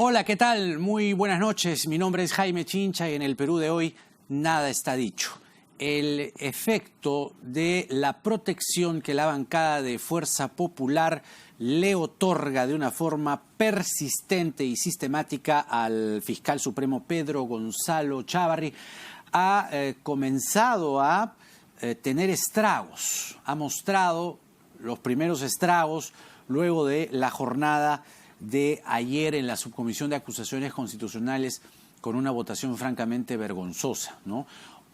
Hola, ¿qué tal? Muy buenas noches. Mi nombre es Jaime Chincha y en el Perú de hoy nada está dicho. El efecto de la protección que la bancada de Fuerza Popular le otorga de una forma persistente y sistemática al fiscal supremo Pedro Gonzalo Chávarri ha comenzado a tener estragos. Ha mostrado los primeros estragos luego de la jornada de ayer en la Subcomisión de Acusaciones Constitucionales con una votación francamente vergonzosa, ¿no?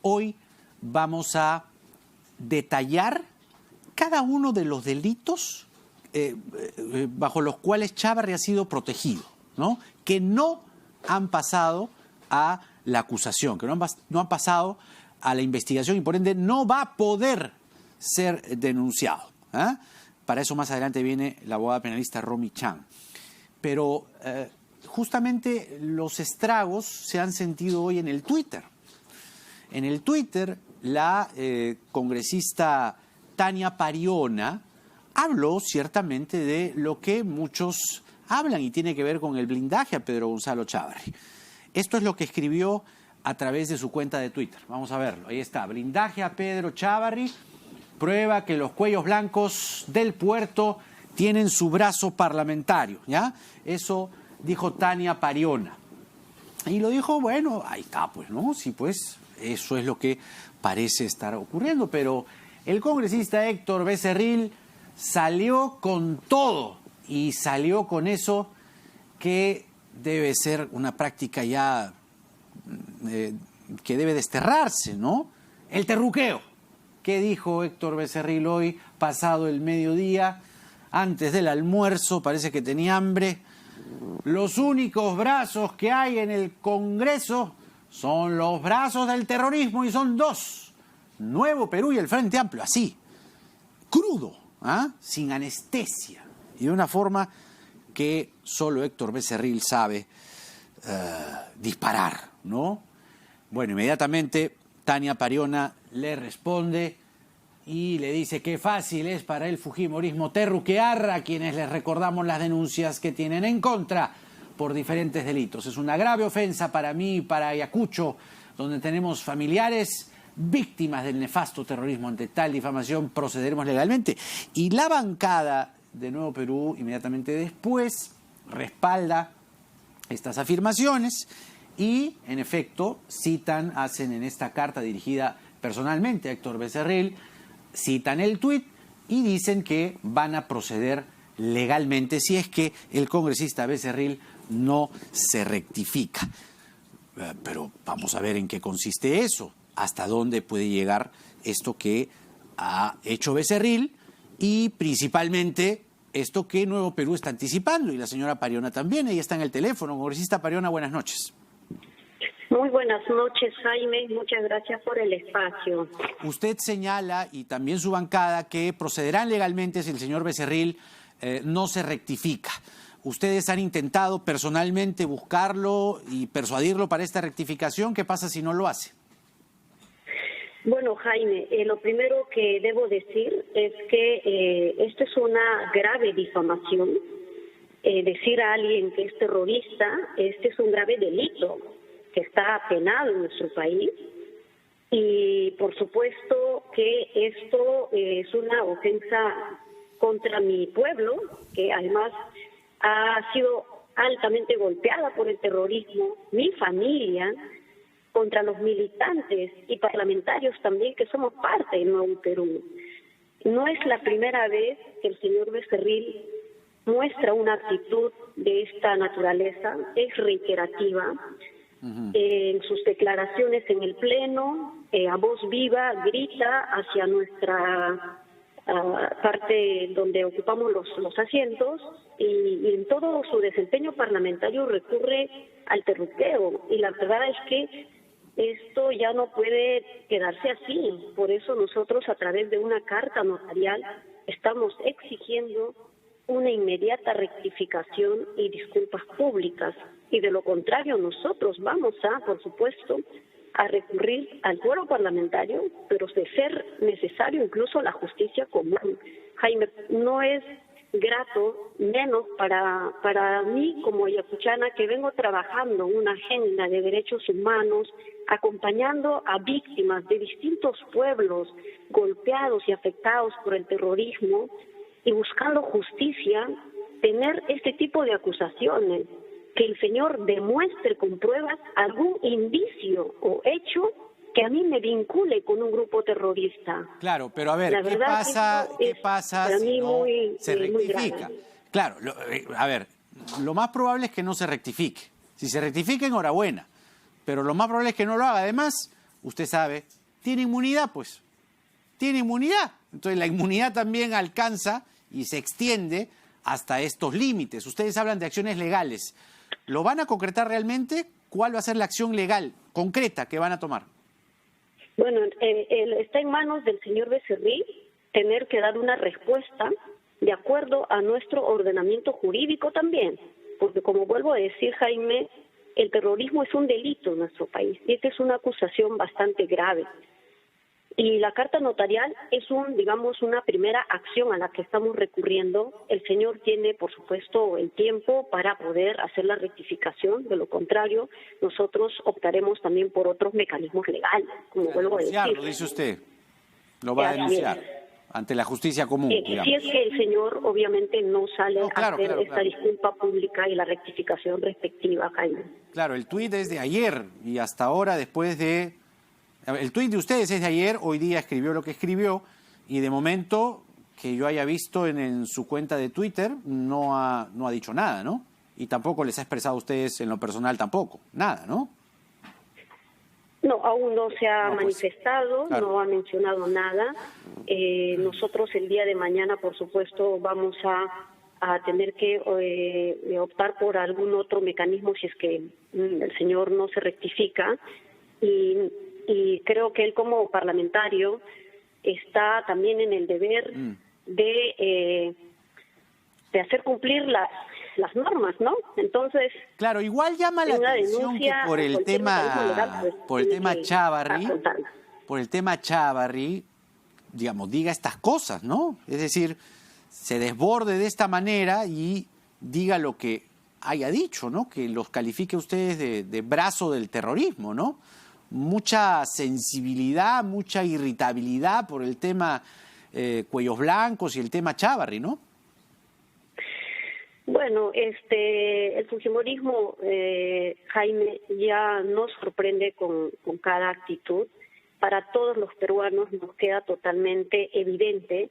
Hoy vamos a detallar cada uno de los delitos bajo los cuales Chávarri ha sido protegido, ¿no? Que no han pasado a la acusación, que no han pasado a la investigación y por ende no va a poder ser denunciado. Para eso más adelante viene la abogada penalista Romy Chan. Pero justamente los estragos se han sentido hoy en el Twitter. En el Twitter, la congresista Tania Pariona habló ciertamente de lo que muchos hablan y tiene que ver con el blindaje a Pedro Gonzalo Chávarri. Esto es lo que escribió a través de su cuenta de Twitter. Vamos a verlo. Ahí está. Blindaje a Pedro Chávarri. Prueba que los cuellos blancos del puerto tienen su brazo parlamentario, ¿ya? Eso dijo Tania Pariona. Y lo dijo, bueno, ahí está, pues, ¿no? Sí, pues, eso es lo que parece estar ocurriendo. Pero el congresista Héctor Becerril salió con todo y salió con eso que debe ser una práctica ya que debe desterrarse, ¿no? El terruqueo. ¿Qué dijo Héctor Becerril hoy, pasado el mediodía? Antes del almuerzo, parece que tenía hambre. Los únicos brazos que hay en el Congreso son los brazos del terrorismo y son dos. Nuevo Perú y el Frente Amplio, así, crudo, sin anestesia y de una forma que solo Héctor Becerril sabe disparar, ¿no? Bueno, inmediatamente Tania Pariona le responde y le dice que fácil es para el fujimorismo terruquear a quienes les recordamos las denuncias que tienen en contra por diferentes delitos. Es una grave ofensa para mí y para Ayacucho, donde tenemos familiares víctimas del nefasto terrorismo. Ante tal difamación procederemos legalmente. Y la bancada de Nuevo Perú, inmediatamente después, respalda estas afirmaciones y, en efecto, hacen en esta carta dirigida personalmente a Héctor Becerril, citan el tuit y dicen que van a proceder legalmente si es que el congresista Becerril no se rectifica. Pero vamos a ver en qué consiste eso, hasta dónde puede llegar esto que ha hecho Becerril y principalmente esto que Nuevo Perú está anticipando y la señora Pariona también. Ella está en el teléfono. Congresista Pariona, buenas noches. Muy buenas noches, Jaime. Muchas gracias por el espacio. Usted señala, y también su bancada, que procederán legalmente si el señor Becerril no se rectifica. ¿Ustedes han intentado personalmente buscarlo y persuadirlo para esta rectificación? ¿Qué pasa si no lo hace? Bueno, Jaime, lo primero que debo decir es que esto es una grave difamación. Decir a alguien que es terrorista, este es un grave delito que está penado en nuestro país y por supuesto que esto es una ofensa contra mi pueblo, que además ha sido altamente golpeada por el terrorismo, mi familia, contra los militantes y parlamentarios también que somos parte de Nuevo Perú. No es la primera vez que el señor Becerril muestra una actitud de esta naturaleza, es reiterativa. En sus declaraciones en el Pleno, a voz viva, grita hacia nuestra parte donde ocupamos los asientos y en todo su desempeño parlamentario recurre al terruqueo. Y la verdad es que esto ya no puede quedarse así. Por eso nosotros, a través de una carta notarial, estamos exigiendo una inmediata rectificación y disculpas públicas. Y de lo contrario, nosotros vamos por supuesto, a recurrir al fuero parlamentario, pero de ser necesario incluso la justicia común. Jaime, no es grato, menos para mí como ayacuchana, que vengo trabajando una agenda de derechos humanos, acompañando a víctimas de distintos pueblos golpeados y afectados por el terrorismo y buscando justicia, tener este tipo de acusaciones, que el señor demuestre con pruebas algún indicio o hecho que a mí me vincule con un grupo terrorista. Claro, pero a ver, ¿qué pasa para si mí no muy, se rectifica? grave. Claro, a ver, lo más probable es que no se rectifique. Si se rectifica, enhorabuena. Pero lo más probable es que no lo haga. Además, usted sabe, tiene inmunidad, pues. Tiene inmunidad. Entonces la inmunidad también alcanza y se extiende hasta estos límites. Ustedes hablan de acciones legales. ¿Lo van a concretar realmente? ¿Cuál va a ser la acción legal concreta que van a tomar? Bueno, está en manos del señor Becerril tener que dar una respuesta de acuerdo a nuestro ordenamiento jurídico también, porque como vuelvo a decir, Jaime, el terrorismo es un delito en nuestro país y esta es una acusación bastante grave. Y la carta notarial es una primera acción a la que estamos recurriendo. El señor tiene, por supuesto, el tiempo para poder hacer la rectificación. De lo contrario, nosotros optaremos también por otros mecanismos legales, como vuelvo a decir. Lo dice usted. Lo va a denunciar ante la justicia común. Si es que el señor, obviamente, no sale a hacer esta disculpa pública y la rectificación respectiva, Jaime. Claro, el tuit es de ayer y hasta ahora, después de... El tuit de ustedes es de ayer, hoy día escribió lo que escribió y de momento que yo haya visto en su cuenta de Twitter no ha dicho nada, ¿no? Y tampoco les ha expresado a ustedes en lo personal tampoco, nada, ¿no? No, aún no se ha pues, manifestado, claro. No ha mencionado nada. Nosotros el día de mañana, por supuesto, vamos a tener que optar por algún otro mecanismo si es que el señor no se rectifica y creo que él como parlamentario está también en el deber de hacer cumplir las normas, ¿no? Entonces, claro, igual llama la atención que por el tema Chávarri, digamos, diga estas cosas, ¿no? Es decir, se desborde de esta manera y diga lo que haya dicho, ¿no? Que los califique ustedes de brazo del terrorismo, ¿no? Mucha sensibilidad, mucha irritabilidad por el tema Cuellos Blancos y el tema Chávarri, ¿no? Bueno, el fujimorismo, Jaime, ya nos sorprende con cada actitud. Para todos los peruanos nos queda totalmente evidente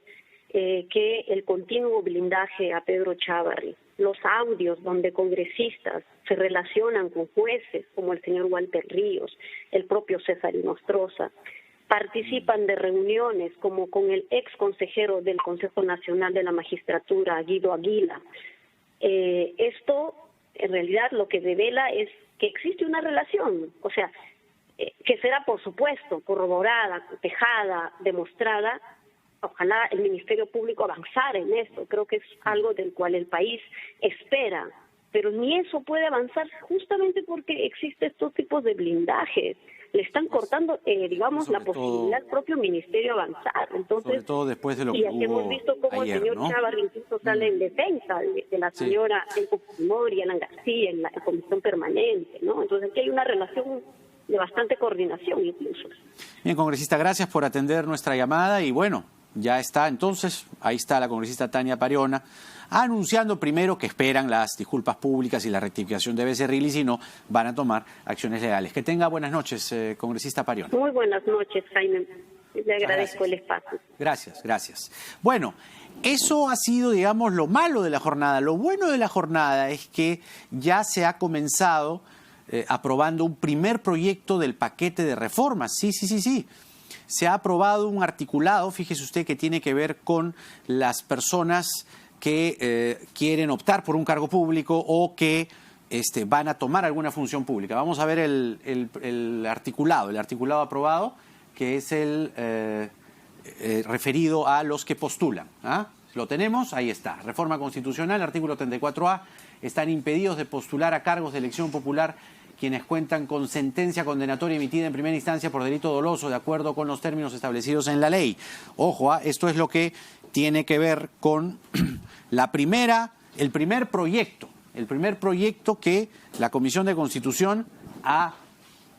que el continuo blindaje a Pedro Chávarri, los audios donde congresistas se relacionan con jueces como el señor Walter Ríos, el propio César Inostroza, participan de reuniones como con el ex consejero del Consejo Nacional de la Magistratura, Guido Aguila. Esto, en realidad, lo que revela es que existe una relación, o sea, que será, por supuesto, corroborada, cotejada, demostrada. Ojalá el Ministerio Público avanzara en esto. Creo que es algo del cual el país espera, pero ni eso puede avanzar justamente porque existen estos tipos de blindajes. Le están cortando, la posibilidad al propio ministerio avanzar. Entonces, sobre todo después de lo que hubo hemos visto cómo ayer, el señor ¿no? Chávarri incluso sale en defensa de la señora Keiko Fujimori, Alan García, en la comisión permanente, ¿no? Entonces aquí hay una relación de bastante coordinación incluso. Bien, congresista, gracias por atender nuestra llamada y bueno, ya está entonces, ahí está la congresista Tania Pariona, anunciando primero que esperan las disculpas públicas y la rectificación de Becerril y si no, van a tomar acciones legales. Que tenga buenas noches, congresista Pariona. Muy buenas noches, Jaime. Le agradezco el espacio. Gracias, gracias. Bueno, eso ha sido, digamos, lo malo de la jornada. Lo bueno de la jornada es que ya se ha comenzado aprobando un primer proyecto del paquete de reformas. Sí. Se ha aprobado un articulado, fíjese usted, que tiene que ver con las personas que quieren optar por un cargo público o que van a tomar alguna función pública. Vamos a ver el articulado aprobado, que es el referido a los que postulan. Lo tenemos, ahí está. Reforma constitucional, artículo 34A. Están impedidos de postular a cargos de elección popular quienes cuentan con sentencia condenatoria emitida en primera instancia por delito doloso de acuerdo con los términos establecidos en la ley. Ojo, esto es lo que tiene que ver con el primer proyecto que la Comisión de Constitución ha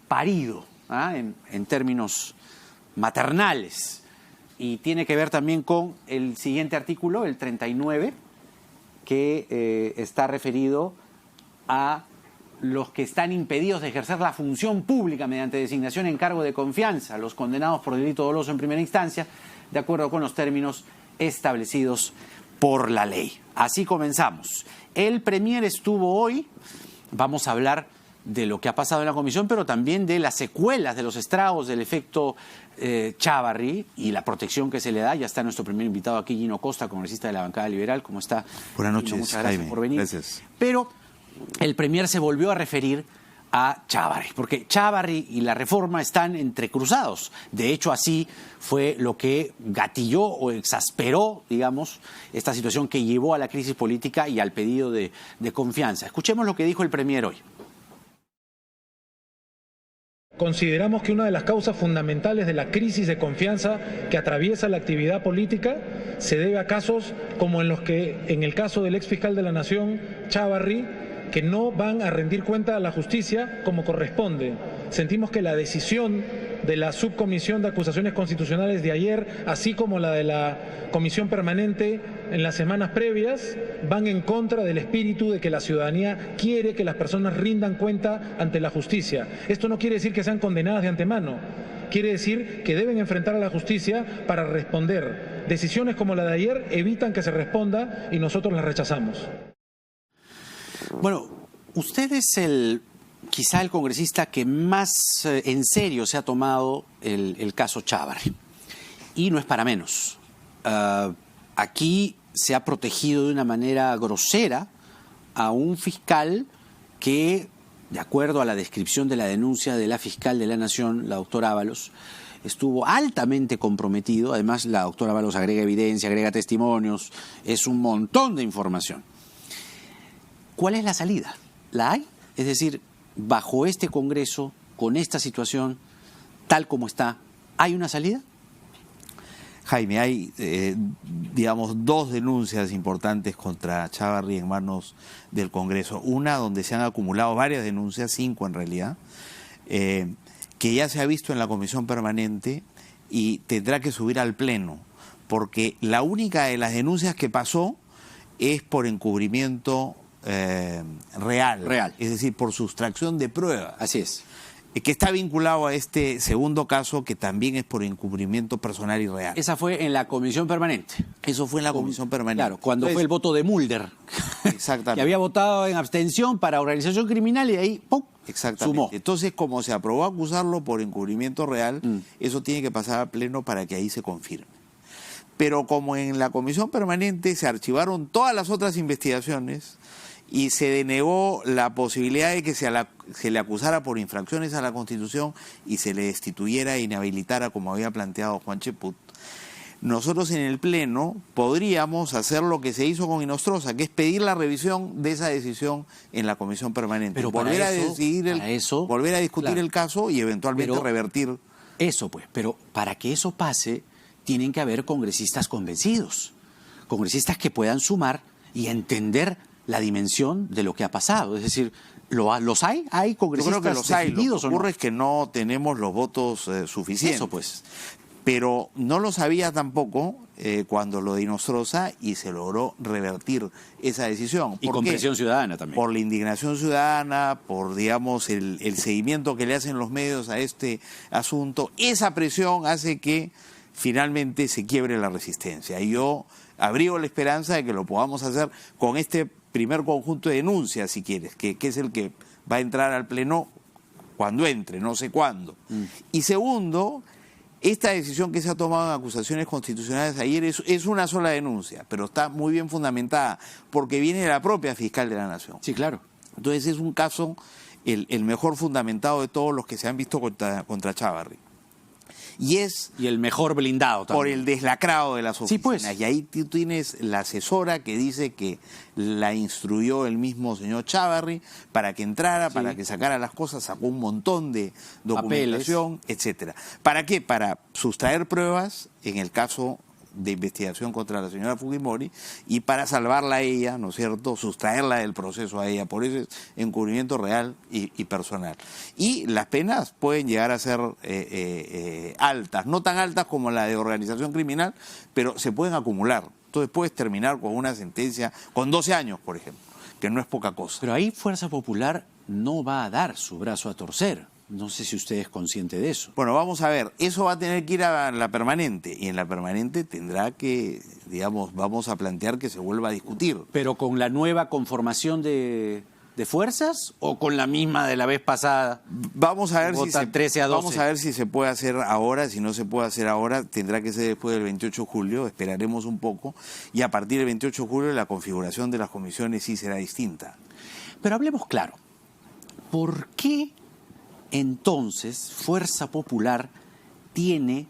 parido, en términos maternales. Y tiene que ver también con el siguiente artículo, el 39, que está referido a los que están impedidos de ejercer la función pública mediante designación en cargo de confianza, los condenados por delito doloso en primera instancia, de acuerdo con los términos establecidos por la ley. Así comenzamos. El Premier estuvo hoy, vamos a hablar de lo que ha pasado en la comisión, pero también de las secuelas, de los estragos del efecto Chávarri y la protección que se le da. Ya está nuestro primer invitado aquí, Gino Costa, congresista de la bancada liberal. ¿Cómo está? Buenas noches, Gino, muchas gracias Jaime. por venir. Gracias. Pero el Premier se volvió a referir a Chávarri, porque Chávarri y la reforma están entrecruzados. De hecho, así fue lo que gatilló o exasperó, digamos, esta situación que llevó a la crisis política y al pedido de confianza. Escuchemos lo que dijo el Premier hoy. Consideramos que una de las causas fundamentales de la crisis de confianza que atraviesa la actividad política se debe a casos como en el caso del ex fiscal de la Nación, Chávarri, que no van a rendir cuenta a la justicia como corresponde. Sentimos que la decisión de la subcomisión de acusaciones constitucionales de ayer, así como la de la comisión permanente en las semanas previas, van en contra del espíritu de que la ciudadanía quiere que las personas rindan cuenta ante la justicia. Esto no quiere decir que sean condenadas de antemano, quiere decir que deben enfrentar a la justicia para responder. Decisiones como la de ayer evitan que se responda y nosotros las rechazamos. Bueno, usted es quizá el congresista que más en serio se ha tomado el caso Chávarri. Y no es para menos. Aquí se ha protegido de una manera grosera a un fiscal que, de acuerdo a la descripción de la denuncia de la fiscal de la Nación, la doctora Ábalos, estuvo altamente comprometido. Además, la doctora Ábalos agrega evidencia, agrega testimonios, es un montón de información. ¿Cuál es la salida? ¿La hay? Es decir, bajo este Congreso, con esta situación, tal como está, ¿hay una salida? Jaime, hay, digamos, dos denuncias importantes contra Chávarri en manos del Congreso. Una donde se han acumulado varias denuncias, 5 en realidad, que ya se ha visto en la comisión permanente y tendrá que subir al Pleno, porque la única de las denuncias que pasó es por encubrimiento real, es decir, por sustracción de pruebas. Así es. Que está vinculado a este segundo caso, que también es por encubrimiento personal y real. Esa fue en la comisión permanente. Eso fue en la comisión permanente. Claro, cuando fue el voto de Mulder. Exactamente. Que había votado en abstención para organización criminal y ahí, ¡pum!, exactamente. Sumó. Entonces, como se aprobó acusarlo por encubrimiento real, eso tiene que pasar al Pleno para que ahí se confirme. Pero como en la comisión permanente se archivaron todas las otras investigaciones y se denegó la posibilidad de que se le acusara por infracciones a la Constitución y se le destituyera e inhabilitara, como había planteado Juan Cheput, nosotros en el Pleno podríamos hacer lo que se hizo con Inostroza, que es pedir la revisión de esa decisión en la comisión permanente. Pero volver a discutir claro, el caso y eventualmente revertir. Eso pues, pero para que eso pase tienen que haber congresistas convencidos, congresistas que puedan sumar y entender la dimensión de lo que ha pasado. Es decir, ¿los hay? ¿Hay congresistas? Yo creo que los hay. Lo que ocurre ¿o no? es que no tenemos los votos suficientes. Eso pues. Pero no lo sabía tampoco cuando lo de Inostroza y se logró revertir esa decisión. Y con presión ciudadana también. Por la indignación ciudadana, por, digamos, el seguimiento que le hacen los medios a este asunto. Esa presión hace que finalmente se quiebre la resistencia. Y yo abrigo la esperanza de que lo podamos hacer con este primer conjunto de denuncias, si quieres, que es el que va a entrar al Pleno cuando entre, no sé cuándo. Y segundo, esta decisión que se ha tomado en acusaciones constitucionales ayer es una sola denuncia, pero está muy bien fundamentada, porque viene de la propia fiscal de la Nación. Sí, claro. Entonces es un caso el mejor fundamentado de todos los que se han visto contra Chávarri. Y el mejor blindado también. Por el deslacrado de las oficinas. Sí, pues. Y ahí tú tienes la asesora que dice que la instruyó el mismo señor Chávarri para que entrara, sí, para que sacara las cosas, sacó un montón de documentación, etcétera. ¿Para qué? Para sustraer pruebas en el caso de investigación contra la señora Fujimori y para salvarla a ella, ¿no es cierto?, sustraerla del proceso a ella. Por eso es encubrimiento real y personal. Y las penas pueden llegar a ser altas, no tan altas como la de organización criminal, pero se pueden acumular. Entonces puedes terminar con una sentencia con 12 años, por ejemplo, que no es poca cosa. Pero ahí Fuerza Popular no va a dar su brazo a torcer. No sé si usted es consciente de eso. Bueno, vamos a ver, eso va a tener que ir a la permanente, y en la permanente tendrá que, digamos, vamos a plantear que se vuelva a discutir. ¿Pero con la nueva conformación de fuerzas o con la misma de la vez pasada? Vamos a ver si Vota 13 a 12. Vamos a ver si se puede hacer ahora. Si no se puede hacer ahora, tendrá que ser después del 28 de julio, esperaremos un poco, y a partir del 28 de julio la configuración de las comisiones sí será distinta. Pero hablemos claro, ¿por qué entonces Fuerza Popular tiene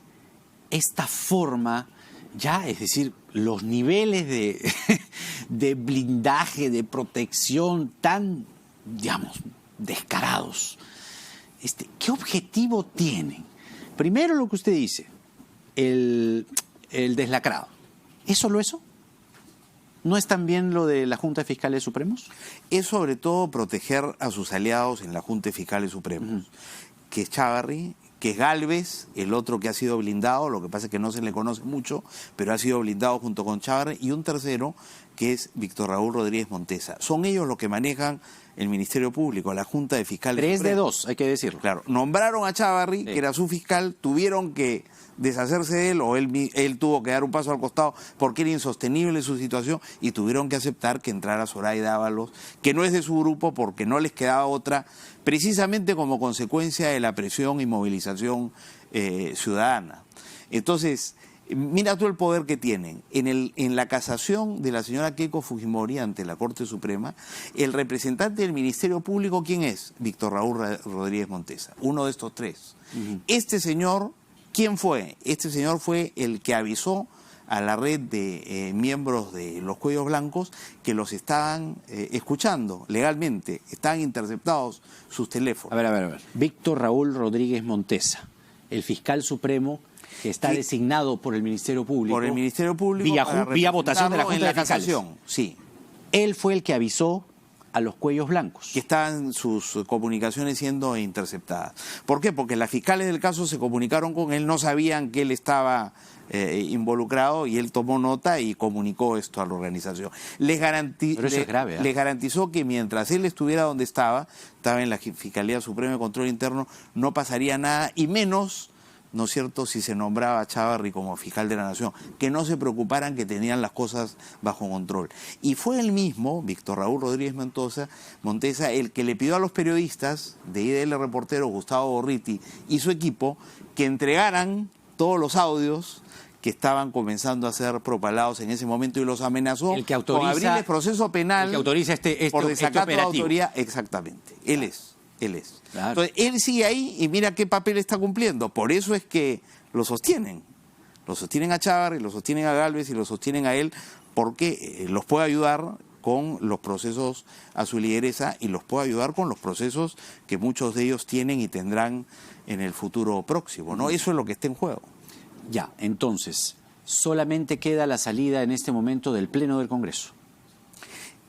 esta forma ya, es decir, los niveles de blindaje, de protección tan, digamos, descarados? ¿Qué objetivo tienen? Primero lo que usted dice, el deslacrado. ¿Es solo eso? ¿No es también lo de la Junta de Fiscales Supremos? Es sobre todo proteger a sus aliados en la Junta de Fiscales Supremos, que es Chávarri, que es Gálvez, el otro que ha sido blindado, lo que pasa es que no se le conoce mucho, pero ha sido blindado junto con Chávarri, y un tercero que es Víctor Raúl Rodríguez Montesa. Son ellos los que manejan el Ministerio Público, la Junta de Fiscales 3 de Supremos. 2, hay que decirlo. Claro, nombraron a Chávarri, que era su fiscal, tuvieron que deshacerse de él, o él tuvo que dar un paso al costado porque era insostenible su situación, y tuvieron que aceptar que entrara Zoraida Ábalos, que no es de su grupo porque no les quedaba otra, precisamente como consecuencia de la presión y movilización ciudadana. Entonces, mira tú el poder que tienen. En la casación de la señora Keiko Fujimori ante la Corte Suprema, el representante del Ministerio Público, ¿quién es? Víctor Raúl Rodríguez Montesa, uno de estos tres. Este señor, ¿quién fue? Este señor fue el que avisó a la red de miembros de los Cuellos Blancos que los estaban escuchando legalmente, estaban interceptados sus teléfonos. A ver. Víctor Raúl Rodríguez Montesa, el fiscal supremo que está designado por el Ministerio Público. Por el Ministerio Público. Vía votación de la Junta de Fiscales. Casación, sí. Él fue el que avisó a los Cuellos Blancos. Que estaban sus comunicaciones siendo interceptadas. ¿Por qué? Porque las fiscales del caso se comunicaron con él, no sabían que él estaba involucrado, y él tomó nota y comunicó esto a la organización. Pero eso es grave, ¿eh? Les garantizó que mientras él estuviera donde estaba en la Fiscalía Suprema de Control Interno, no pasaría nada, y menos, ¿no es cierto?, si se nombraba a Chávarri como fiscal de la Nación, que no se preocuparan, que tenían las cosas bajo control. Y fue él mismo, Víctor Raúl Rodríguez Montesa, el que le pidió a los periodistas de IDL Reportero, Gustavo Borriti y su equipo, que entregaran todos los audios que estaban comenzando a ser propalados en ese momento, y los amenazó con abrirles proceso penal, el que autoriza por desacato de operativo. autoridad. Exactamente, él es. Claro. Entonces, él sigue ahí, y mira qué papel está cumpliendo. Por eso es que lo sostienen. Lo sostienen a Chávarri, lo sostienen a Gálvez y lo sostienen a él, porque los puede ayudar con los procesos a su lideresa, y los puede ayudar con los procesos que muchos de ellos tienen y tendrán en el futuro próximo, ¿no? Eso es lo que está en juego. Ya, entonces, solamente queda la salida en este momento del Pleno del Congreso.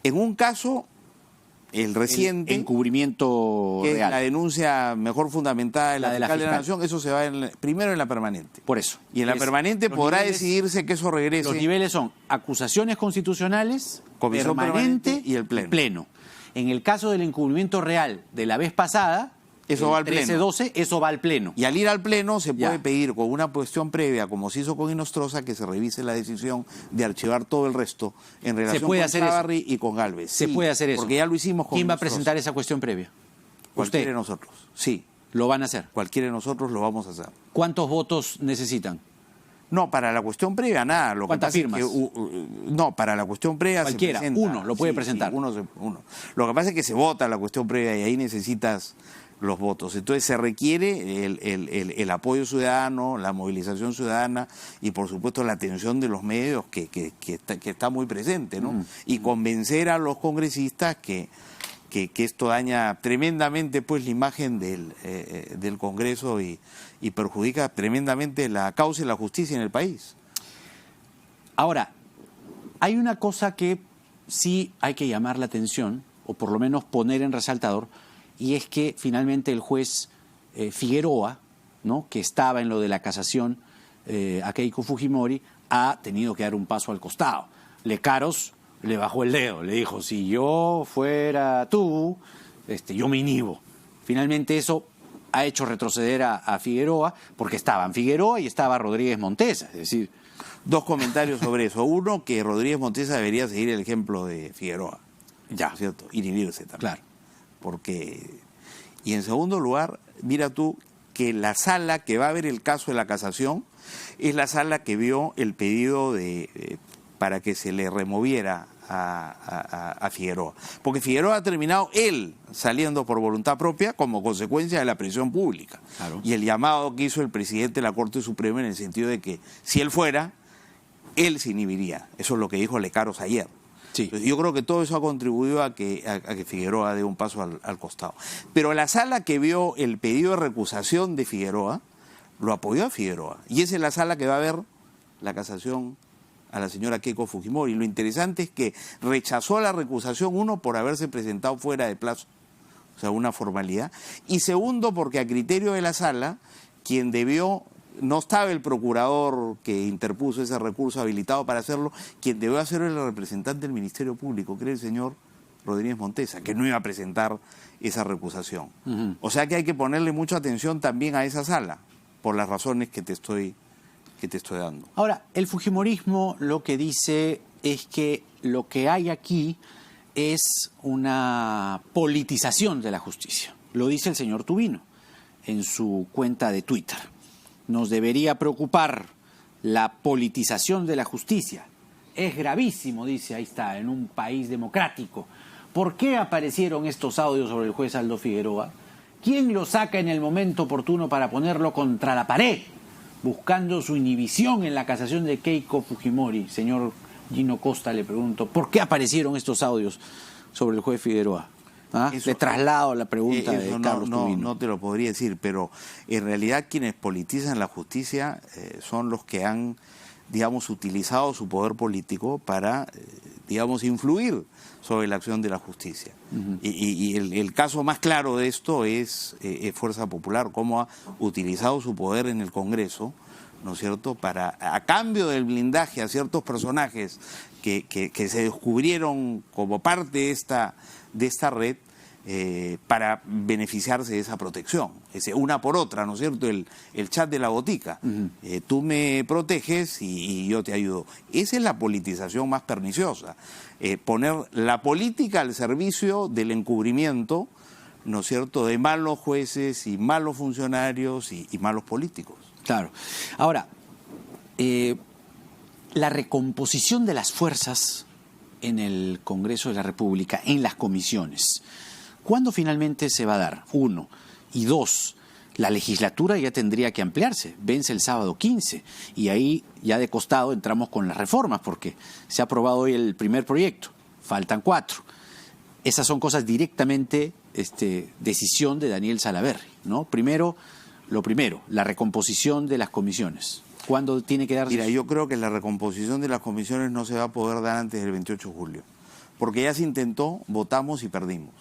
En un caso, el reciente... encubrimiento que real. Es la denuncia mejor fundamentada de la fiscal de la fiscal. Nación, eso se va primero en la permanente. Por eso. Y en la permanente podrá decidirse que eso regrese. Los niveles son acusaciones constitucionales, Comisión permanente y el Pleno. En el caso del encubrimiento real de la vez pasada, eso va al Pleno. 13-12, eso va al Pleno. Y al ir al Pleno se puede pedir con una cuestión previa, como se hizo con Inostroza, que se revise la decisión de archivar todo el resto en relación con Chávarri y con Gálvez. Se puede hacer eso. Porque ya lo hicimos con ¿Quién va a Inostroza. presentar esa cuestión previa? Cualquiera ¿Usted? de nosotros, sí. ¿Lo van a hacer? Cualquiera de nosotros lo vamos a hacer. ¿Cuántos votos necesitan? No, para la cuestión previa, nada. ¿Cuántas firmas? No, para la cuestión previa cualquiera, se presenta. uno lo puede presentar. Sí, uno. Lo que pasa es que se vota la cuestión previa, y ahí necesitas los votos. Entonces se requiere el apoyo ciudadano, la movilización ciudadana, y por supuesto la atención de los medios que está muy presente, ¿no? Y convencer a los congresistas que esto daña tremendamente pues la imagen del Congreso y perjudica tremendamente la causa y la justicia en el país. Ahora, hay una cosa que sí hay que llamar la atención, o por lo menos poner en resaltador, y es que finalmente el juez Figueroa, ¿no?, que estaba en lo de la casación a Keiko Fujimori, ha tenido que dar un paso al costado. Lecaros le bajó el dedo, le dijo, si yo fuera tú, yo me inhibo. Finalmente eso ha hecho retroceder a Figueroa, porque estaban Figueroa y estaba Rodríguez Montesa, es decir... Dos comentarios sobre eso. Uno, que Rodríguez Montesa debería seguir el ejemplo de Figueroa. Ya. ¿Cierto? Inhibirse también. Claro. Porque... Y en segundo lugar, mira tú que la sala que va a ver el caso de la casación es la sala que vio el pedido para que se le removiera a Figueroa. Porque Figueroa ha terminado él saliendo por voluntad propia como consecuencia de la presión pública. Claro. Y el llamado que hizo el presidente de la Corte Suprema en el sentido de que si él fuera, él se inhibiría. Eso es lo que dijo Lecaros ayer. Sí. Yo creo que todo eso ha contribuido a que Figueroa dé un paso al costado. Pero la sala que vio el pedido de recusación de Figueroa lo apoyó a Figueroa. Y esa es la sala que va a ver la casación a la señora Keiko Fujimori. Lo interesante es que rechazó la recusación, uno, por haberse presentado fuera de plazo, o sea, una formalidad, y segundo, porque a criterio de la sala, quien debió... No estaba el procurador que interpuso ese recurso habilitado para hacerlo, quien debió hacerlo el representante del Ministerio Público, que era el señor Rodríguez Montesa, que no iba a presentar esa recusación. Uh-huh. O sea que hay que ponerle mucha atención también a esa sala, por las razones que te estoy dando. Ahora, el fujimorismo lo que dice es que lo que hay aquí es una politización de la justicia. Lo dice el señor Tubino en su cuenta de Twitter. Nos debería preocupar la politización de la justicia. Es gravísimo, dice, ahí está, en un país democrático. ¿Por qué aparecieron estos audios sobre el juez Aldo Figueroa? ¿Quién lo saca en el momento oportuno para ponerlo contra la pared, buscando su inhibición en la casación de Keiko Fujimori? Señor Gino Costa, le pregunto, ¿por qué aparecieron estos audios sobre el juez Figueroa? Le traslado la pregunta de Carlos Tubino. No te lo podría decir, pero en realidad quienes politizan la justicia son los que han, digamos, utilizado su poder político para, digamos, influir sobre la acción de la justicia. Uh-huh. Y el caso más claro de esto es Fuerza Popular, cómo ha utilizado su poder en el Congreso, ¿no es cierto?, para, a cambio del blindaje a ciertos personajes que se descubrieron como parte de esta red, para beneficiarse de esa protección. Una por otra, ¿no es cierto?, el chat de la botica. Uh-huh. Tú me proteges y yo te ayudo. Esa es la politización más perniciosa. Poner la política al servicio del encubrimiento, ¿no es cierto?, de malos jueces y malos funcionarios y malos políticos. Claro. Ahora, la recomposición de las fuerzas en el Congreso de la República, en las comisiones, ¿cuándo finalmente se va a dar? 1. Y 2, la legislatura ya tendría que ampliarse, vence el sábado 15, y ahí ya de costado entramos con las reformas, porque se ha aprobado hoy el primer proyecto, faltan 4. Esas son cosas directamente decisión de Daniel Salaverry, ¿no? Lo primero, la recomposición de las comisiones. ¿Cuándo tiene que darse? Mira, yo creo que la recomposición de las comisiones no se va a poder dar antes del 28 de julio, porque ya se intentó, votamos y perdimos.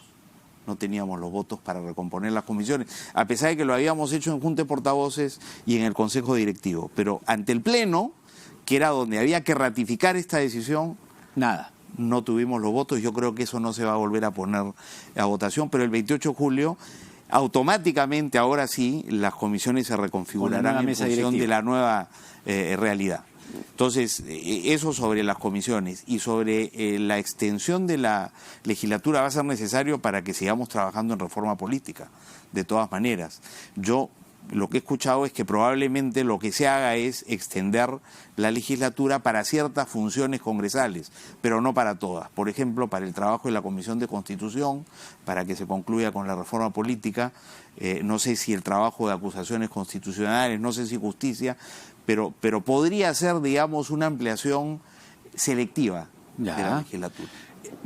No teníamos los votos para recomponer las comisiones, a pesar de que lo habíamos hecho en Junta de Portavoces y en el Consejo Directivo. Pero ante el Pleno, que era donde había que ratificar esta decisión, nada. No tuvimos los votos. Yo creo que eso no se va a volver a poner a votación, pero el 28 de julio... automáticamente, ahora sí, las comisiones se reconfigurarán en función de la nueva realidad. Entonces, eso sobre las comisiones y sobre la extensión de la legislatura va a ser necesario para que sigamos trabajando en reforma política, de todas maneras. Yo lo que he escuchado es que probablemente lo que se haga es extender la legislatura para ciertas funciones congresales, pero no para todas. Por ejemplo, para el trabajo de la Comisión de Constitución, para que se concluya con la reforma política, no sé si el trabajo de acusaciones constitucionales, no sé si justicia, pero podría ser, digamos, una ampliación selectiva de la legislatura.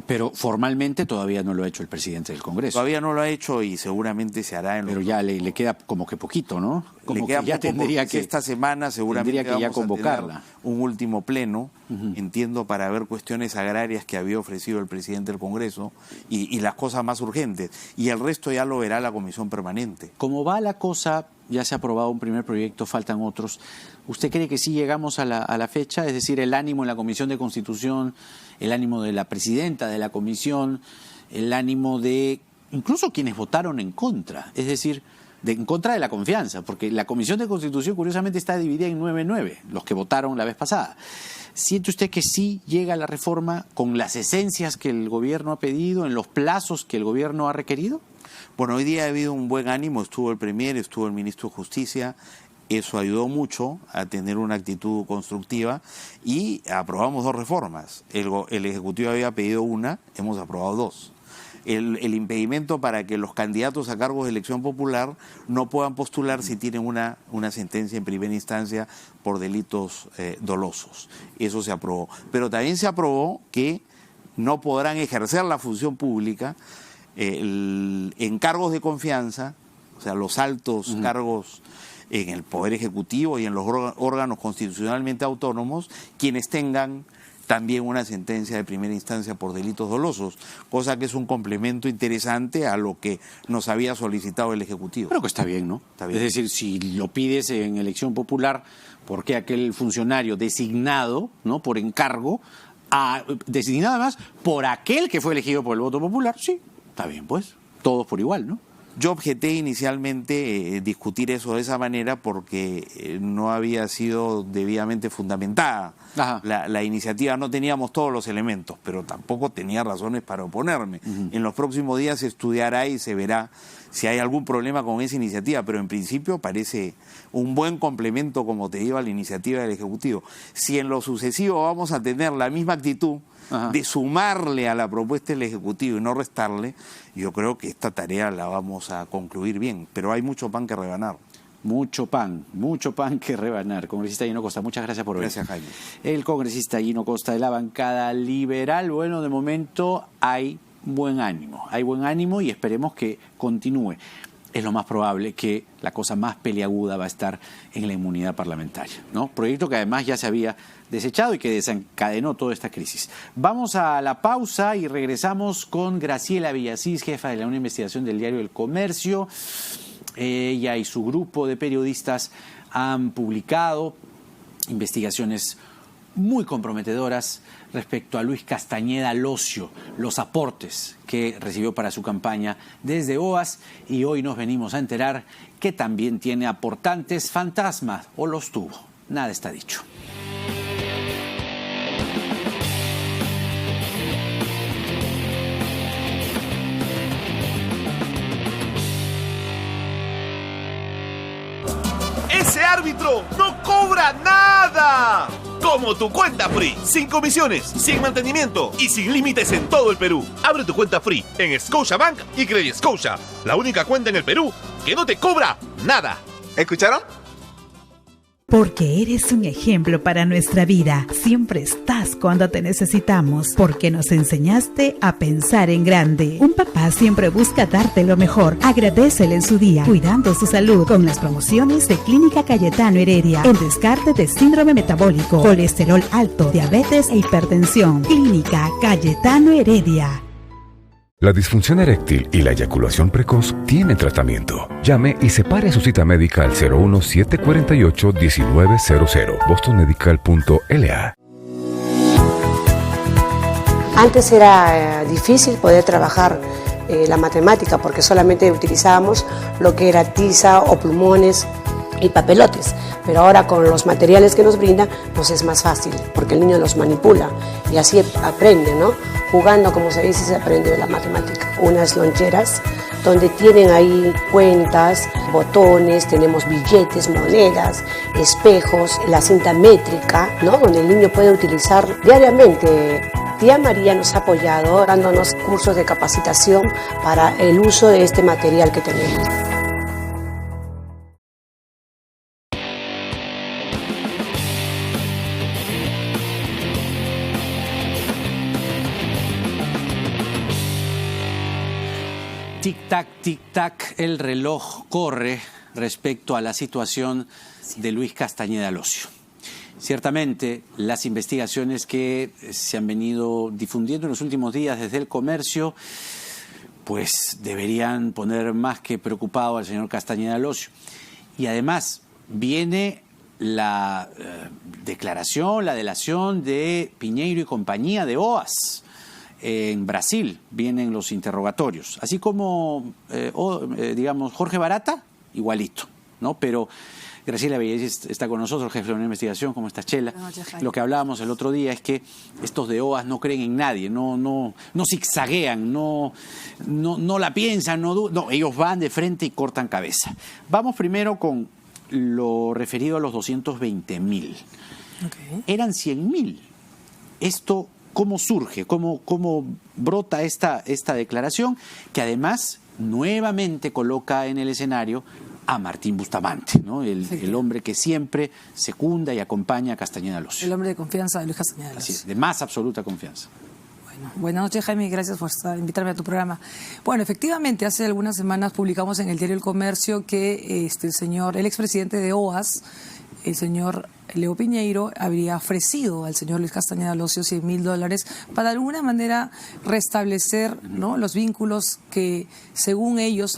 Pero formalmente todavía no lo ha hecho el presidente del Congreso. Todavía no lo ha hecho y seguramente se hará en Pero ya le queda como que poquito, ¿no? Como le queda que ya tendría que esta semana seguramente tendría que ya vamos a convocarla. tener un último pleno, entiendo, para ver cuestiones agrarias que había ofrecido el presidente del Congreso y las cosas más urgentes. Y el resto ya lo verá la comisión permanente. ¿Cómo va la cosa? Ya se ha aprobado un primer proyecto, faltan otros. ¿Usted cree que sí llegamos a la fecha? Es decir, el ánimo en la Comisión de Constitución, el ánimo de la presidenta de la comisión, el ánimo de incluso quienes votaron en contra, es decir, en contra de la confianza, porque la Comisión de Constitución curiosamente está dividida en 9-9, los que votaron la vez pasada. ¿Siente usted que sí llega la reforma con las esencias que el gobierno ha pedido, en los plazos que el gobierno ha requerido? Bueno, hoy día ha habido un buen ánimo, estuvo el Premier, estuvo el Ministro de Justicia, eso ayudó mucho a tener una actitud constructiva y aprobamos 2 reformas. El Ejecutivo había pedido una, hemos aprobado 2. El impedimento para que los candidatos a cargos de elección popular no puedan postular si tienen una sentencia en primera instancia por delitos dolosos. Eso se aprobó. Pero también se aprobó que no podrán ejercer la función pública en cargos de confianza, o sea, los altos cargos en el Poder Ejecutivo y en los órganos constitucionalmente autónomos, quienes tengan también una sentencia de primera instancia por delitos dolosos, cosa que es un complemento interesante a lo que nos había solicitado el Ejecutivo. Creo que está bien, ¿no? Está bien. Es decir, si lo pides en elección popular, ¿por qué aquel funcionario designado, ¿no?, por encargo, designado además por aquel que fue elegido por el voto popular? Sí, está bien, pues, todos por igual, ¿no? Yo objeté inicialmente discutir eso de esa manera porque no había sido debidamente fundamentada la iniciativa. No teníamos todos los elementos, pero tampoco tenía razones para oponerme. En los próximos días se estudiará y se verá si hay algún problema con esa iniciativa, pero en principio parece un buen complemento, como te digo, a la iniciativa del Ejecutivo. Si en lo sucesivo vamos a tener la misma actitud de sumarle a la propuesta del Ejecutivo y no restarle, yo creo que esta tarea la vamos a concluir bien, pero hay mucho pan que rebanar. Mucho pan que rebanar. Congresista Gino Costa, muchas gracias por venir. Gracias, Jaime. El congresista Gino Costa de la bancada liberal. Bueno, de momento hay buen ánimo y esperemos que continúe. Es lo más probable que la cosa más peliaguda va a estar en la inmunidad parlamentaria, ¿no? Proyecto que además ya se había desechado y que desencadenó toda esta crisis. Vamos a la pausa y regresamos con Graciela Villasís, jefa de la Unidad de Investigación del diario El Comercio. Ella y su grupo de periodistas han publicado investigaciones muy comprometedoras respecto a Luis Castañeda Locio, los aportes que recibió para su campaña desde OAS, y hoy nos venimos a enterar que también tiene aportantes fantasmas, o los tuvo. Nada está dicho. ¡Ese árbitro no cobra nada! Como tu cuenta Free, sin comisiones, sin mantenimiento y sin límites en todo el Perú. Abre tu cuenta Free en Scotiabank y Credit Scotia, la única cuenta en el Perú que no te cobra nada. ¿Escucharon? Porque eres un ejemplo para nuestra vida. Siempre estás cuando te necesitamos. Porque nos enseñaste a pensar en grande. Un papá siempre busca darte lo mejor. Agradécele en su día, cuidando su salud con las promociones de Clínica Cayetano Heredia. En descarte de síndrome metabólico, colesterol alto, diabetes e hipertensión. Clínica Cayetano Heredia. La disfunción eréctil y la eyaculación precoz tienen tratamiento. Llame y separe su cita médica al 01748-1900, bostonmedical.la. Antes era difícil poder trabajar la matemática porque solamente utilizábamos lo que era tiza o plumones y papelotes, pero ahora con los materiales que nos brindan nos es más fácil porque el niño los manipula y así aprende, ¿no? Jugando, como se dice, se aprende la matemática. Unas loncheras donde tienen ahí cuentas, botones, tenemos billetes, monedas, espejos, la cinta métrica, ¿no?, donde el niño puede utilizar diariamente. Tía María nos ha apoyado dándonos cursos de capacitación para el uso de este material que tenemos. Tic-tac, el reloj corre respecto a la situación de Luis Castañeda Locio. Ciertamente, las investigaciones que se han venido difundiendo en los últimos días desde el comercio, pues deberían poner más que preocupado al señor Castañeda Locio. Y además viene la declaración, la delación de Piñeiro y compañía de OAS. En Brasil vienen los interrogatorios, así como, digamos, Jorge Barata, igualito, ¿no? Pero Graciela Bellés está con nosotros, jefe de una investigación. ¿Cómo estás, Chela? Lo que hablábamos el otro día es que estos de OAS no creen en nadie, no zigzaguean, no la piensan, no, ellos van de frente y cortan cabeza. Vamos primero con lo referido a los 220.000. Okay. Eran 100.000. Esto, ¿cómo surge? ¿Cómo brota esta declaración? Que además nuevamente coloca en el escenario a Martín Bustamante, ¿no? El hombre que siempre secunda y acompaña a Castañeda Locio. El hombre de confianza de Luis Castañeda Locio. Así es, de más absoluta confianza. Bueno, buenas noches, Jaime, y gracias por invitarme a tu programa. Bueno, efectivamente, hace algunas semanas publicamos en el diario El Comercio que el expresidente de OAS, el señor Leo Piñeiro, habría ofrecido al señor Luis Castañeda Locio $100.000 para de alguna manera restablecer, ¿no?, los vínculos que según ellos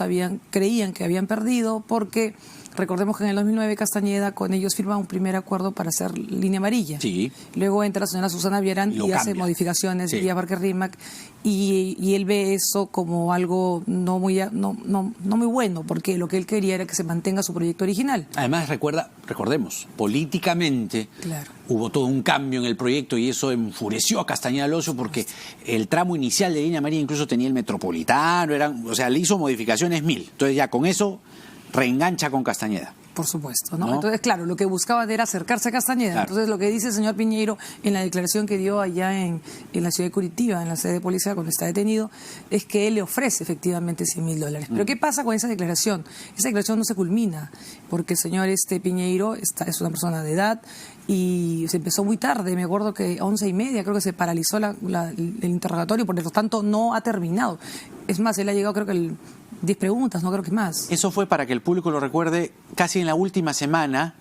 creían que habían perdido, porque recordemos que en el 2009 Castañeda con ellos firma un primer acuerdo para hacer línea amarilla. Sí. Luego entra la señora Susana Villarán y hace modificaciones vía Parque Rímac, y él ve eso como algo no muy bueno, porque lo que él quería era que se mantenga su proyecto original. Además, recordemos, políticamente hubo todo un cambio en el proyecto y eso enfureció a Castañeda Locio, porque el tramo inicial de línea amarilla incluso tenía el metropolitano, le hizo modificaciones 1000. Entonces ya con eso reengancha con Castañeda. Por supuesto, ¿no? Entonces, claro, lo que buscaban era acercarse a Castañeda. Claro. Entonces, lo que dice el señor Piñeiro en la declaración que dio allá en la ciudad de Curitiba, en la sede de policía cuando está detenido, es que él le ofrece efectivamente $100.000. Pero ¿qué pasa con esa declaración? Esa declaración no se culmina, porque el señor Piñeiro es una persona de edad y se empezó muy tarde. Me acuerdo que 11:30 creo que se paralizó el interrogatorio, por lo tanto no ha terminado. Es más, él ha llegado creo que 10 preguntas, no creo que más. Eso fue, para que el público lo recuerde, casi en la última semana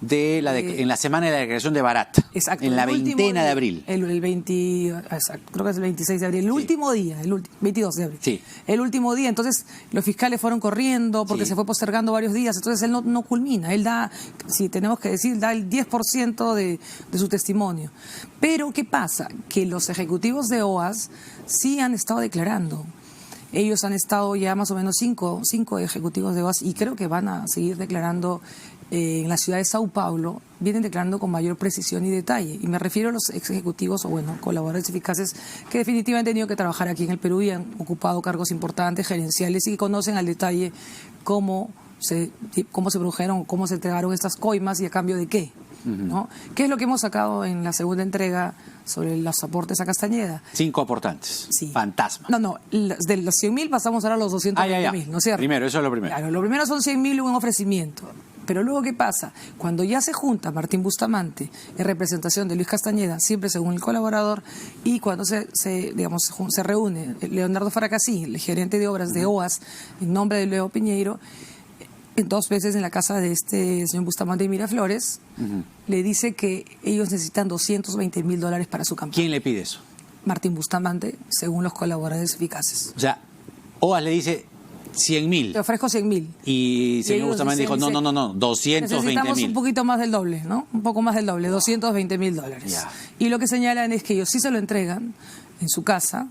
en la semana de la declaración de Barata. Exacto. En la veintena de abril. El 20, exacto, creo que es el 26 de abril. El último día, 22 de abril. Sí. El último día. Entonces, los fiscales fueron corriendo porque se fue postergando varios días. Entonces, él no culmina. Él da, si tenemos que decir, da el 10% de su testimonio. Pero, ¿qué pasa? Que los ejecutivos de OAS sí han estado declarando. Ellos han estado ya más o menos cinco ejecutivos de OAS, y creo que van a seguir declarando en la ciudad de Sao Paulo. Vienen declarando con mayor precisión y detalle. Y me refiero a los ex ejecutivos colaboradores eficaces que definitivamente han tenido que trabajar aquí en el Perú y han ocupado cargos importantes, gerenciales, y que conocen al detalle cómo se produjeron, cómo se entregaron estas coimas y a cambio de qué. ¿No? ¿Qué es lo que hemos sacado en la segunda entrega sobre los aportes a Castañeda? 5 aportantes. Sí. Fantasma. No, de los 100.000 pasamos ahora a los 220.000, ¿no es cierto? Primero, eso es lo primero. Claro, lo primero son 100.000 y un ofrecimiento. Pero luego, ¿qué pasa? Cuando ya se junta Martín Bustamante en representación de Luis Castañeda, siempre según el colaborador, y cuando se reúne Leonardo Faracasí, el gerente de obras de OAS, en nombre de Leo Piñeiro, 2 veces en la casa de este señor Bustamante de Miraflores, le dice que ellos necesitan $220.000 para su campaña. ¿Quién le pide eso? Martín Bustamante, según los colaboradores eficaces. O sea, OAS le dice 100.000. Te ofrezco 100.000. Y señor Bustamante dijo, no, 220.000. Necesitamos un poquito más del doble, ¿no? Un poco más del doble, $220.000. Yeah. Y lo que señalan es que ellos sí se lo entregan en su casa,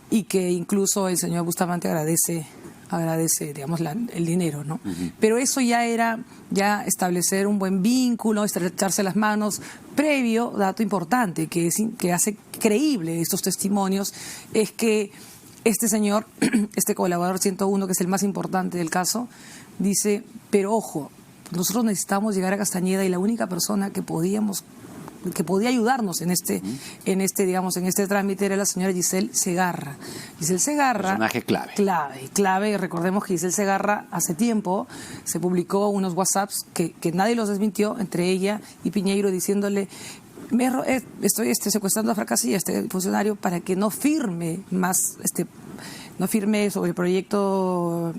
y que incluso el señor Bustamante agradece, digamos, el dinero, ¿no? Pero eso ya era establecer un buen vínculo, estrecharse las manos. Previo, dato importante que hace creíble estos testimonios, es que este señor, este colaborador 101, que es el más importante del caso, dice, pero ojo, nosotros necesitamos llegar a Castañeda, y la única persona que podía ayudarnos en este trámite era la señora Giselle Segarra. Giselle Segarra, personaje clave. Recordemos que Giselle Segarra hace tiempo se publicó unos WhatsApps que nadie los desmintió, entre ella y Piñeiro, diciéndole: estoy secuestrando a Fracasí, este funcionario, para que no firme más no firmé sobre el proyecto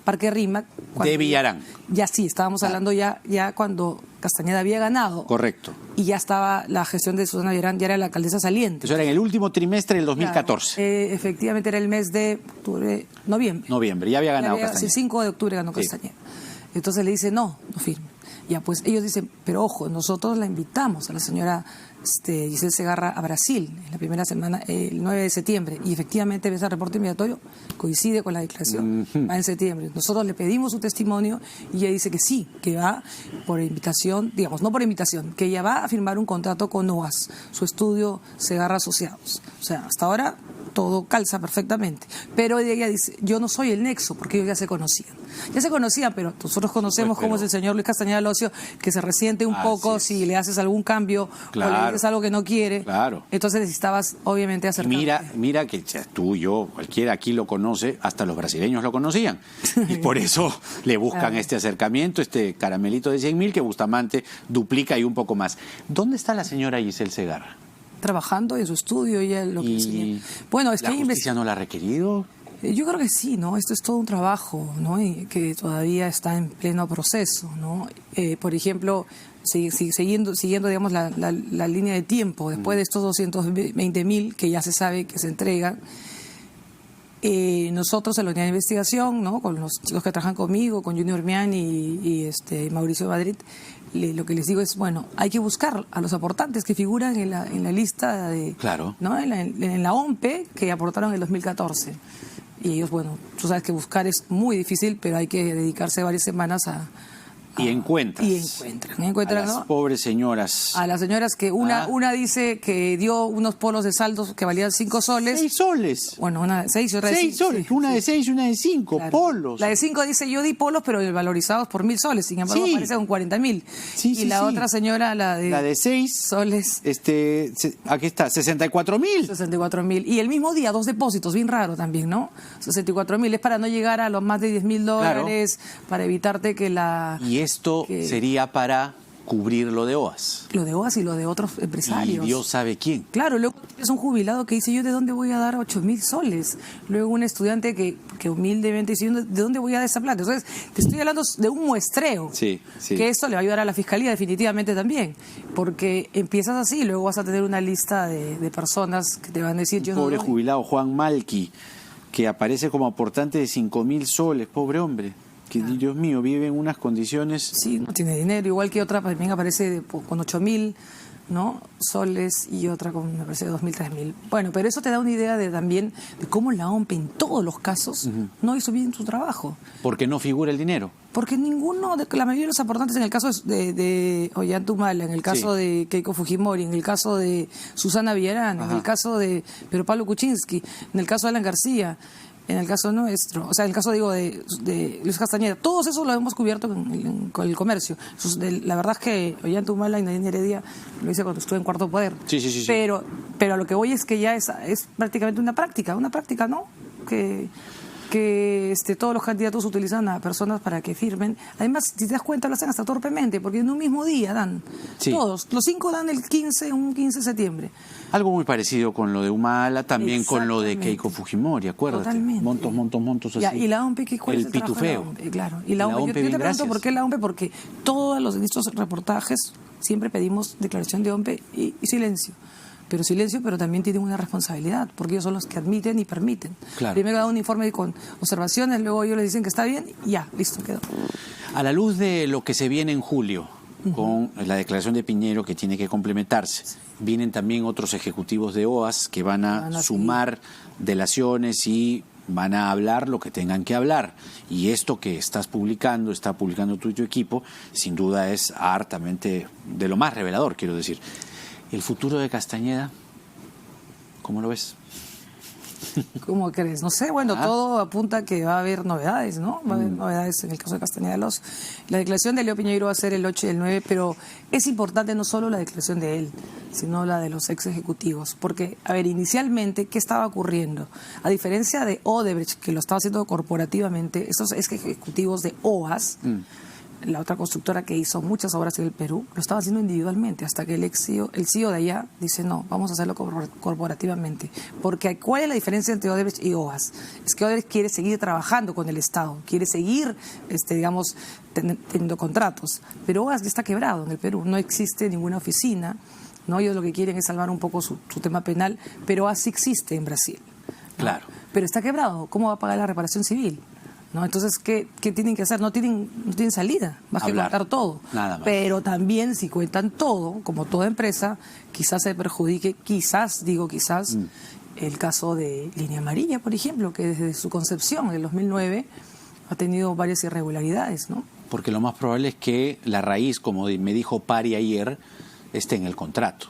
Parque Rímac. De Villarán. Ya sí, estábamos hablando ya cuando Castañeda había ganado. Correcto. Y ya estaba la gestión de Susana Villarán, ya era la alcaldesa saliente. Eso era en el último trimestre del 2014. Claro, efectivamente era el mes de noviembre. Noviembre, ya había ganado Castañeda. El 5 de octubre ganó Castañeda. Entonces le dice, no firme. Ya, pues ellos dicen, pero ojo, nosotros la invitamos a la señora Giselle Segarra a Brasil en la primera semana, el 9 de septiembre, y efectivamente ese reporte migratorio coincide con la declaración, va en septiembre. Nosotros le pedimos su testimonio y ella dice que sí, que va por invitación, digamos, no por invitación, que ella va a firmar un contrato con OAS, su estudio Segarra Asociados. O sea, hasta ahora todo calza perfectamente. Pero ella dice, yo no soy el nexo, porque ellos ya se conocían. Ya se conocían, pero nosotros conocemos cómo es el señor Luis Castañeda Locio, que se resiente un poco si le haces algún cambio o le dices algo que no quiere. Claro. Entonces necesitabas, obviamente, acercarte. Mira que tú, yo, cualquiera aquí lo conoce, hasta los brasileños lo conocían. Y por eso le buscan este acercamiento, este caramelito de 100.000 que Bustamante duplica y un poco más. ¿Dónde está la señora Giselle Segarra? Trabajando en su estudio, ella lo que bueno, es ¿La justicia no la ha requerido? Yo creo que sí, ¿no? Esto es todo un trabajo, ¿no? Y que todavía está en pleno proceso, ¿no? Por ejemplo, siguiendo digamos, la línea de tiempo, después de estos 220.000 que ya se sabe que se entregan, nosotros en la unidad de investigación, ¿no? Con los chicos que trabajan conmigo, con Junior Mian y Mauricio Madrid, lo que les digo es, bueno, hay que buscar a los aportantes que figuran en la lista de, claro, ¿no? en la OMPE que aportaron en el 2014. Y ellos, bueno, tú sabes que buscar es muy difícil, pero hay que dedicarse varias semanas y encuentran a las pobres señoras. A las señoras que una dice que dio unos polos de saldos que valían 5 soles. 6 soles. Bueno, una de 6 y otra de 6 soles. Sí, una de 6 y una de 5, claro. Polos. La de 5 dice, yo di polos, pero valorizados por 1.000 soles. Sin embargo, aparece con 40.000. Y la otra señora, la de 6 soles. Aquí está, 64.000. 64.000. Y el mismo día, 2 depósitos, bien raro también, ¿no? 64.000. Es para no llegar a los más de $10.000, claro, para evitarte que la... Y esto sería para cubrir lo de OAS. Lo de OAS y lo de otros empresarios. Y Dios sabe quién. Claro, luego es un jubilado que dice, ¿yo de dónde voy a dar 8.000 soles? Luego un estudiante que humildemente dice, ¿de dónde voy a dar esa plata? Entonces, te estoy hablando de un muestreo. Sí. Que esto le va a ayudar a la Fiscalía definitivamente también. Porque empiezas así y luego vas a tener una lista de personas que te van a decir, yo no doy. Pobre jubilado Juan Malqui, que aparece como aportante de 5.000 soles, pobre hombre. Que, Dios mío, vive en unas condiciones... Sí, no tiene dinero, igual que otra también aparece con 8.000, ¿no? soles y otra con, me parece, 2.000, 3.000. Bueno, pero eso te da una idea también de cómo la OMPE en todos los casos no hizo bien su trabajo. Porque no figura el dinero. Porque la mayoría de los aportantes, en el caso de Ollanta-Humala, en el caso de Keiko Fujimori, en el caso de Susana Villarán, en el caso de Pedro Pablo Kuczynski, en el caso de Alan García, en el caso nuestro, o sea, en el caso, de Luis Castañeda, todos esos lo hemos cubierto con el comercio. La verdad es que Ollanta Humala y Nadine Heredia lo hice cuando estuve en Cuarto Poder. Sí. Pero a lo que voy es que ya es prácticamente una práctica, ¿no? Que todos los candidatos utilizan a personas para que firmen. Además, si te das cuenta, lo hacen hasta torpemente, porque en un mismo día dan. Sí. Todos. Los 5 dan un 15 de septiembre. Algo muy parecido con lo de Humala, también con lo de Keiko Fujimori, acuérdate. Totalmente. Montos así. Y la OMPE, ¿cuál es el pitufeo? De la OMPE? Claro. Y la OMPE, yo te pregunto por qué la OMPE, porque todos estos reportajes siempre pedimos declaración de OMPE y silencio. Pero también tienen una responsabilidad, porque ellos son los que admiten y permiten. Claro. Primero dan un informe con observaciones, luego ellos les dicen que está bien y ya, listo, quedó. A la luz de lo que se viene en julio, con la declaración de Piñero que tiene que complementarse, vienen también otros ejecutivos de OAS que van a sumar delaciones y van a hablar lo que tengan que hablar. Y esto que está publicando tú y tu equipo, sin duda es hartamente de lo más revelador, quiero decir. ¿El futuro de Castañeda? ¿Cómo lo ves? ¿Cómo crees? No sé, bueno, todo apunta a que va a haber novedades, ¿no? Va a haber novedades en el caso de Castañeda Locio. La declaración de Leo Piñeiro va a ser el 8 y el 9, pero es importante no solo la declaración de él, sino la de los ex ejecutivos. Porque, a ver, inicialmente, ¿qué estaba ocurriendo? A diferencia de Odebrecht, que lo estaba haciendo corporativamente, estos ex ejecutivos de OAS la otra constructora que hizo muchas obras en el Perú, lo estaba haciendo individualmente, hasta que el CEO de allá dice, no, vamos a hacerlo corporativamente. Porque ¿cuál es la diferencia entre Odebrecht y OAS? Es que Odebrecht quiere seguir trabajando con el Estado, quiere seguir, digamos, teniendo contratos. Pero OAS ya está quebrado en el Perú, no existe ninguna oficina, ¿no? Ellos lo que quieren es salvar un poco su tema penal, pero OAS sí existe en Brasil, ¿no? Claro. Pero está quebrado, ¿cómo va a pagar la reparación civil? ¿No? Entonces, ¿qué tienen que hacer? No tienen salida, más que guardar todo. Nada más. Pero también, si cuentan todo, como toda empresa, quizás se perjudique, el caso de Línea Amarilla, por ejemplo, que desde su concepción en el 2009 ha tenido varias irregularidades, ¿no? Porque lo más probable es que la raíz, como me dijo Pari ayer, esté en el contrato.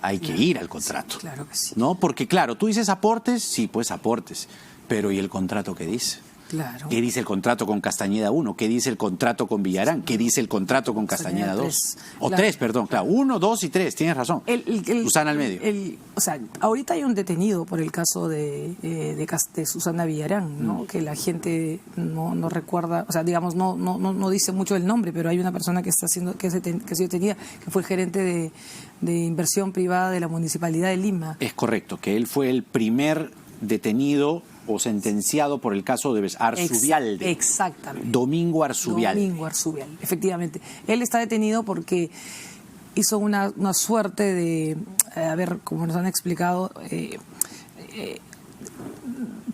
Hay que ir al contrato. Sí, claro que sí. ¿No? Porque, claro, tú dices aportes, sí, pues aportes. Pero ¿y el contrato qué dice? Claro. ¿Qué dice el contrato con Castañeda 1? ¿Qué dice el contrato con Villarán? ¿Qué dice el contrato con Castañeda 2? O 3, perdón, claro. 1, 2 y 3, tienes razón. Susana al medio. O sea, ahorita hay un detenido por el caso de Susana Villarán, ¿no? Que la gente no recuerda, o sea, digamos, no dice mucho el nombre, pero hay una persona que está haciendo, que ha sido detenida, que fue el gerente de inversión privada de la Municipalidad de Lima. Es correcto, que él fue el primer detenido o sentenciado por el caso de Arzubialde. Exactamente. Domingo Arzubialde, efectivamente. Él está detenido porque hizo una suerte de, como nos han explicado,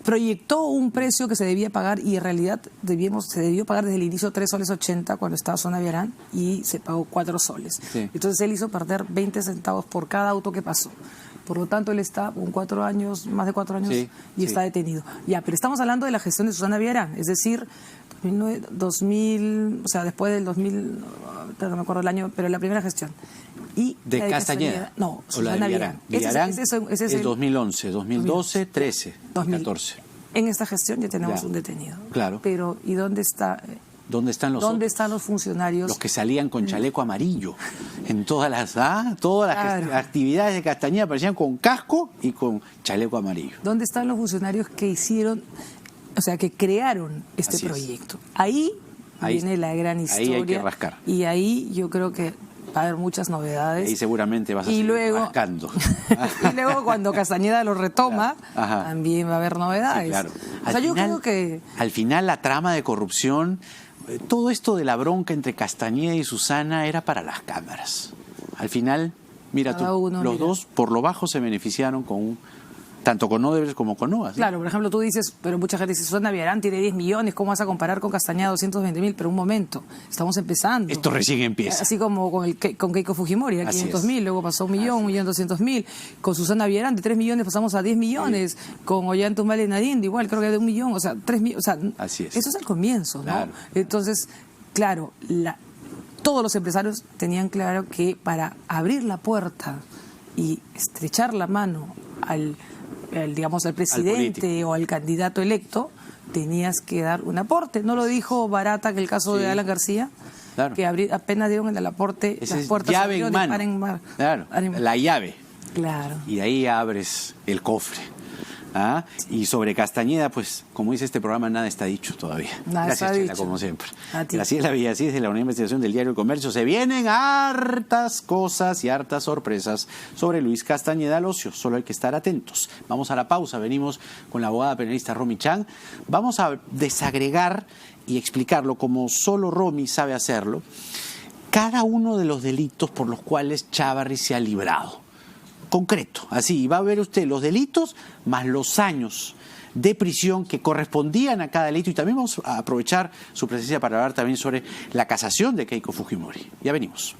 proyectó un precio que se debía pagar y en realidad se debió pagar desde el inicio 3 soles 80 cuando estaba Zona Villarán y se pagó 4 soles. Sí. Entonces él hizo perder 20 centavos por cada auto que pasó. Por lo tanto, él está con más de 4 años, y está detenido. Ya, pero estamos hablando de la gestión de Susana Villarán, es decir, 2000, o sea, después del 2000, no me acuerdo el año, pero la primera gestión. Y ¿De Castañeda? No, Susana Villarán. Villarán es el 2011, 2012, 13, 2014. En esta gestión ya tenemos un detenido. Claro. Pero, ¿y dónde está? ¿Dónde están los funcionarios? Los que salían con chaleco amarillo. En todas las actividades de Castañeda aparecían con casco y con chaleco amarillo. ¿Dónde están los funcionarios que hicieron, que crearon este proyecto? Ahí viene la gran historia. Ahí hay que rascar. Y ahí yo creo que va a haber muchas novedades. Ahí seguramente vas a seguir rascando. Y luego cuando Castañeda lo retoma, también va a haber novedades. Sí, claro. Yo creo que al final la trama de corrupción, todo esto de la bronca entre Castañeda y Susana era para las cámaras. Al final, mira tú, los dos por lo bajo se beneficiaron tanto con Odebrecht como con OAS. Claro, por ejemplo, tú dices, pero mucha gente dice, Susana Villarán tiene 10 millones, ¿cómo vas a comparar con Castañeda 220.000? Pero un momento, estamos empezando. Esto recién empieza. Así como con Keiko Fujimori, 500.000, luego pasó 1.200.000. Con Susana Villarán, de 3 millones pasamos a 10 millones. Sí. Con Ollanta-Humala y Nadine, igual, creo que de 1 millón, 3 millones. Así es. Eso es el comienzo, ¿no? Claro. Entonces, claro, todos los empresarios tenían claro que para abrir la puerta y estrechar la mano al presidente o al candidato electo, tenías que dar un aporte. ¿No lo dijo Barata en el caso de Alan García? Claro. Que apenas dieron el aporte, las puertas llave en mano. Claro, la llave. Claro. Y de ahí abres el cofre. Y sobre Castañeda, pues, como dice este programa, nada está dicho todavía. Gracias, Chela, como siempre. Graciela Villasís de la Unidad de Investigación del Diario El Comercio. Se vienen hartas cosas y hartas sorpresas sobre Luis Castañeda Locio. Solo hay que estar atentos. Vamos a la pausa. Venimos con la abogada penalista Romy Chang. Vamos a desagregar y explicarlo como solo Romy sabe hacerlo. Cada uno de los delitos por los cuales Chávarri se ha librado. Concreto, así, va a ver usted los delitos más los años de prisión que correspondían a cada delito, y también vamos a aprovechar su presencia para hablar también sobre la casación de Keiko Fujimori. Ya venimos.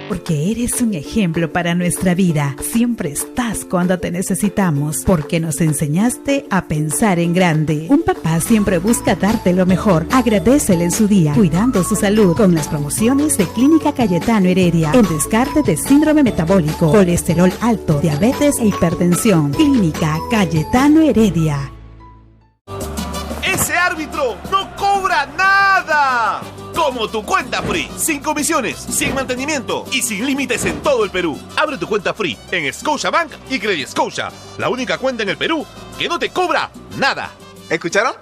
Porque eres un ejemplo para nuestra vida. Siempre estás cuando te necesitamos. Porque nos enseñaste a pensar en grande. Un papá siempre busca darte lo mejor. Agradécele en su día, cuidando su salud. Con las promociones de Clínica Cayetano Heredia. En descarte de síndrome metabólico, colesterol alto, diabetes e hipertensión. Clínica Cayetano Heredia. ¡Ese árbitro no cobra nada! como tu cuenta Free. Sin comisiones, sin mantenimiento y sin límites en todo el Perú. Abre tu cuenta Free en Scotiabank y CrediScotia. La única cuenta en el Perú que no te cobra nada. ¿Escucharon?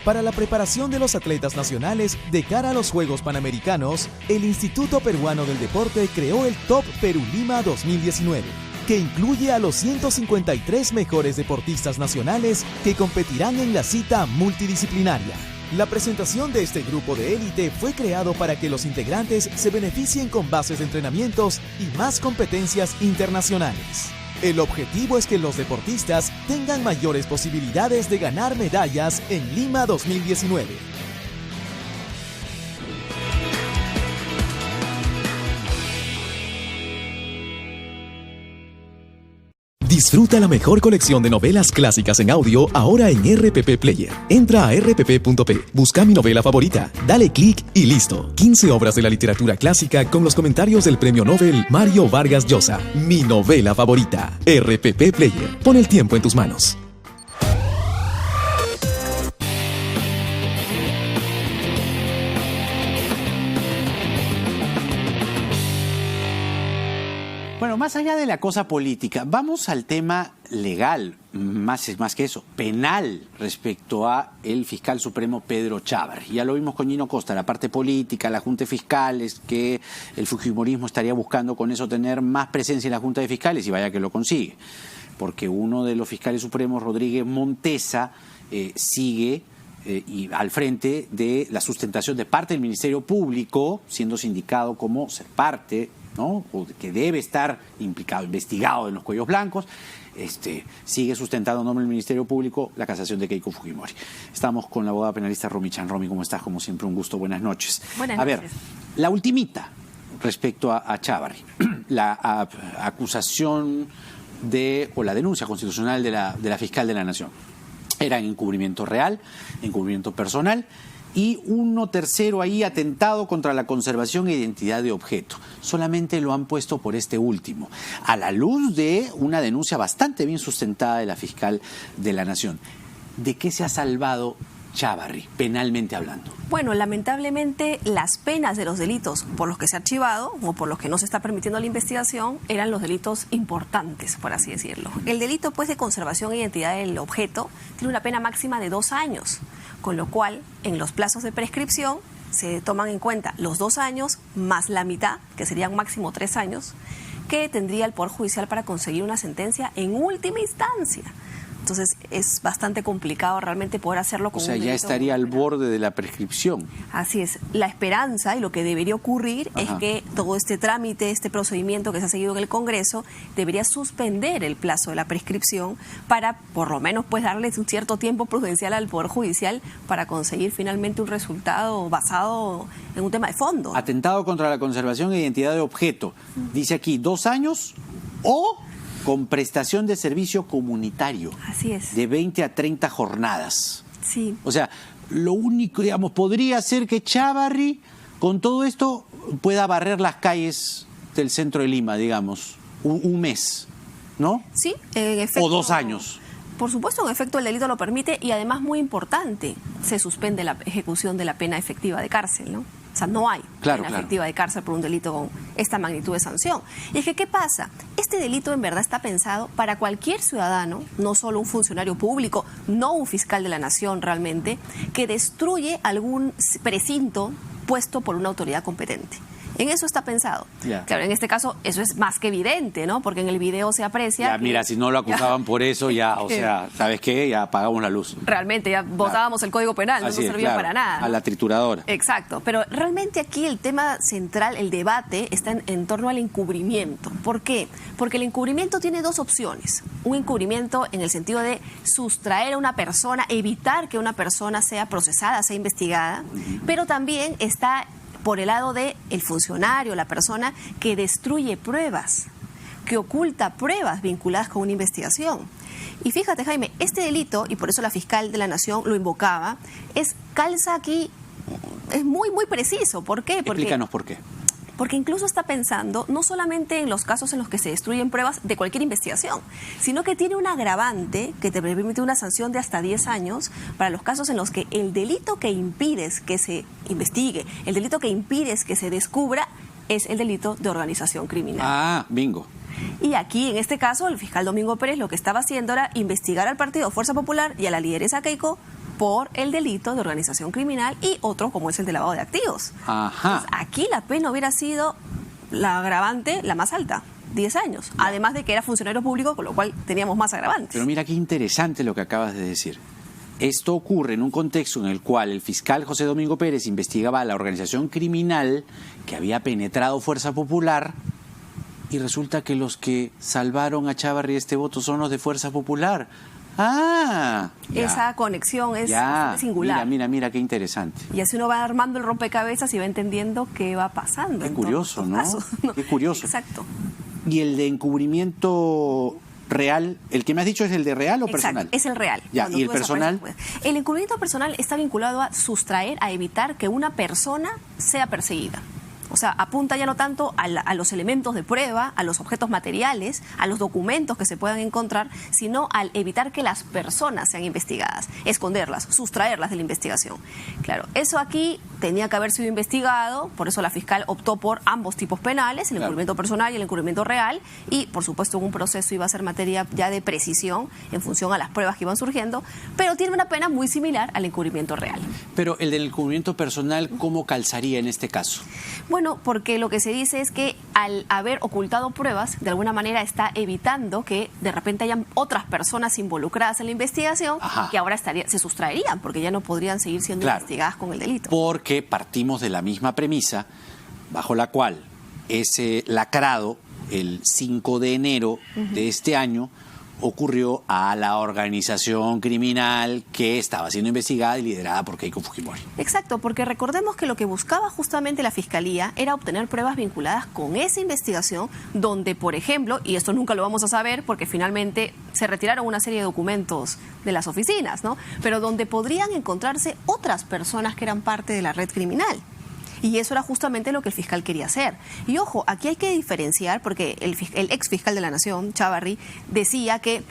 Para la preparación de los atletas nacionales de cara a los Juegos Panamericanos, el Instituto Peruano del Deporte creó el Top Perú Lima 2019, que incluye a los 153 mejores deportistas nacionales que competirán en la cita multidisciplinaria. La presentación de este grupo de élite fue creado para que los integrantes se beneficien con bases de entrenamientos y más competencias internacionales. El objetivo es que los deportistas tengan mayores posibilidades de ganar medallas en Lima 2019. Disfruta la mejor colección de novelas clásicas en audio ahora en RPP Player. Entra a rpp.p, busca mi novela favorita, dale clic y listo. 15 obras de la literatura clásica con los comentarios del premio Nobel Mario Vargas Llosa. Mi novela favorita. RPP Player. Pon el tiempo en tus manos. Bueno, más allá de la cosa política, vamos al tema legal, más que eso, penal, respecto a el fiscal supremo Pedro Chávarri. Ya lo vimos con Gino Costa, la parte política, la Junta de Fiscales, que el fujimorismo estaría buscando con eso tener más presencia en la Junta de Fiscales, y vaya que lo consigue, porque uno de los fiscales supremos, Rodríguez Montesa, sigue y al frente de la sustentación de parte del Ministerio Público, siendo sindicado como ser parte, ¿no?, o que debe estar implicado, investigado en los cuellos blancos. Sigue sustentando en nombre del Ministerio Público la casación de Keiko Fujimori. Estamos con la abogada penalista Romy Chan. Romy, ¿cómo estás? Como siempre, un gusto. Buenas noches. Buenas noches. A ver, la ultimita respecto a Chávarri, la acusación o la denuncia constitucional de la fiscal de la Nación. Era en encubrimiento real, encubrimiento personal, y uno tercero ahí, atentado contra la conservación e identidad de objeto. Solamente lo han puesto por este último, a la luz de una denuncia bastante bien sustentada de la fiscal de la Nación. ¿De qué se ha salvado Chávarri, penalmente hablando? Bueno, lamentablemente las penas de los delitos por los que se ha archivado o por los que no se está permitiendo la investigación eran los delitos importantes, por así decirlo. El delito, pues, de conservación e identidad del objeto tiene una pena máxima de 2 años, con lo cual en los plazos de prescripción se toman en cuenta los 2 años más la mitad, que serían máximo 3 años, que tendría el Poder Judicial para conseguir una sentencia en última instancia. Entonces es bastante complicado realmente poder hacerlo con un delito. O sea, ya estaría al borde de la prescripción. Así es. La esperanza y lo que debería ocurrir es que todo este trámite, este procedimiento que se ha seguido en el Congreso, debería suspender el plazo de la prescripción para, por lo menos, pues darle un cierto tiempo prudencial al Poder Judicial para conseguir finalmente un resultado basado en un tema de fondo. Atentado contra la conservación e identidad de objeto. Dice aquí 2 años o con prestación de servicio comunitario. Así es. De 20 a 30 jornadas. Sí. O sea, lo único, digamos, podría ser que Chávarri, con todo esto, pueda barrer las calles del centro de Lima, digamos, un mes, ¿no? Sí, en efecto. O 2 años. Por supuesto, en efecto, el delito lo permite y además, muy importante, se suspende la ejecución de la pena efectiva de cárcel, ¿no? O sea, no hay pena efectiva de cárcel por un delito con esta magnitud de sanción. Y es que, ¿qué pasa? Este delito en verdad está pensado para cualquier ciudadano, no solo un funcionario público, no un fiscal de la Nación realmente, que destruye algún precinto puesto por una autoridad competente. En eso está pensado. Claro, en este caso eso es más que evidente, ¿no? Porque en el video se aprecia... Ya, mira, si no lo acusaban por eso, ya, o sea, ¿sabes qué? Ya apagamos la luz. Realmente, ya votábamos el Código Penal, no servía para nada. A la trituradora. Exacto, pero realmente aquí el tema central, el debate, está en torno al encubrimiento. ¿Por qué? Porque el encubrimiento tiene 2 opciones. Un encubrimiento en el sentido de sustraer a una persona, evitar que una persona sea procesada, sea investigada, pero también está por el lado de el funcionario, la persona que destruye pruebas, que oculta pruebas vinculadas con una investigación. Y fíjate, Jaime, este delito, y por eso la fiscal de la Nación lo invocaba, calza aquí, es muy, muy preciso. ¿Por qué? Explícanos por qué. Porque incluso está pensando no solamente en los casos en los que se destruyen pruebas de cualquier investigación, sino que tiene un agravante que te permite una sanción de hasta 10 años para los casos en los que el delito que impides que se investigue, el delito que impides que se descubra, es el delito de organización criminal. Ah, bingo. Y aquí, en este caso, el fiscal Domingo Pérez lo que estaba haciendo era investigar al partido Fuerza Popular y a la lideresa Keiko por el delito de organización criminal y otro como es el de lavado de activos. Ajá. Entonces, aquí la pena hubiera sido la agravante la más alta, 10 años. Además de que era funcionario público, con lo cual teníamos más agravantes. Pero mira qué interesante lo que acabas de decir. Esto ocurre en un contexto en el cual el fiscal José Domingo Pérez investigaba a la organización criminal que había penetrado Fuerza Popular y resulta que los que salvaron a Chávarri este voto son los de Fuerza Popular. Ah, ya. Esa conexión es singular. Mira, qué interesante. Y así uno va armando el rompecabezas y va entendiendo qué va pasando. Qué curioso, ¿no? Qué curioso. Exacto. ¿Y el de encubrimiento real, el que me has dicho es el de real o personal? Es el real. Ya, ¿y el personal? El encubrimiento personal está vinculado a sustraer, a evitar que una persona sea perseguida. O sea, apunta ya no tanto a los elementos de prueba, a los objetos materiales, a los documentos que se puedan encontrar, sino al evitar que las personas sean investigadas, esconderlas, sustraerlas de la investigación. Claro, eso aquí tenía que haber sido investigado, por eso la fiscal optó por ambos tipos penales, el encubrimiento personal y el encubrimiento real, y por supuesto en un proceso iba a ser materia ya de precisión en función a las pruebas que iban surgiendo, pero tiene una pena muy similar al encubrimiento real. Pero el del encubrimiento personal, ¿cómo calzaría en este caso? Bueno, porque lo que se dice es que al haber ocultado pruebas, de alguna manera está evitando que de repente hayan otras personas involucradas en la investigación. Ajá. Que ahora se sustraerían, porque ya no podrían seguir siendo investigadas con el delito. Porque partimos de la misma premisa bajo la cual ese lacrado, el 5 de enero de este año, ocurrió a la organización criminal que estaba siendo investigada y liderada por Keiko Fujimori. Exacto, porque recordemos que lo que buscaba justamente la Fiscalía era obtener pruebas vinculadas con esa investigación donde, por ejemplo, y esto nunca lo vamos a saber porque finalmente se retiraron una serie de documentos de las oficinas, ¿no? Pero donde podrían encontrarse otras personas que eran parte de la red criminal. Y eso era justamente lo que el fiscal quería hacer. Y ojo, aquí hay que diferenciar, porque el ex fiscal de la Nación, Chávarri, decía que él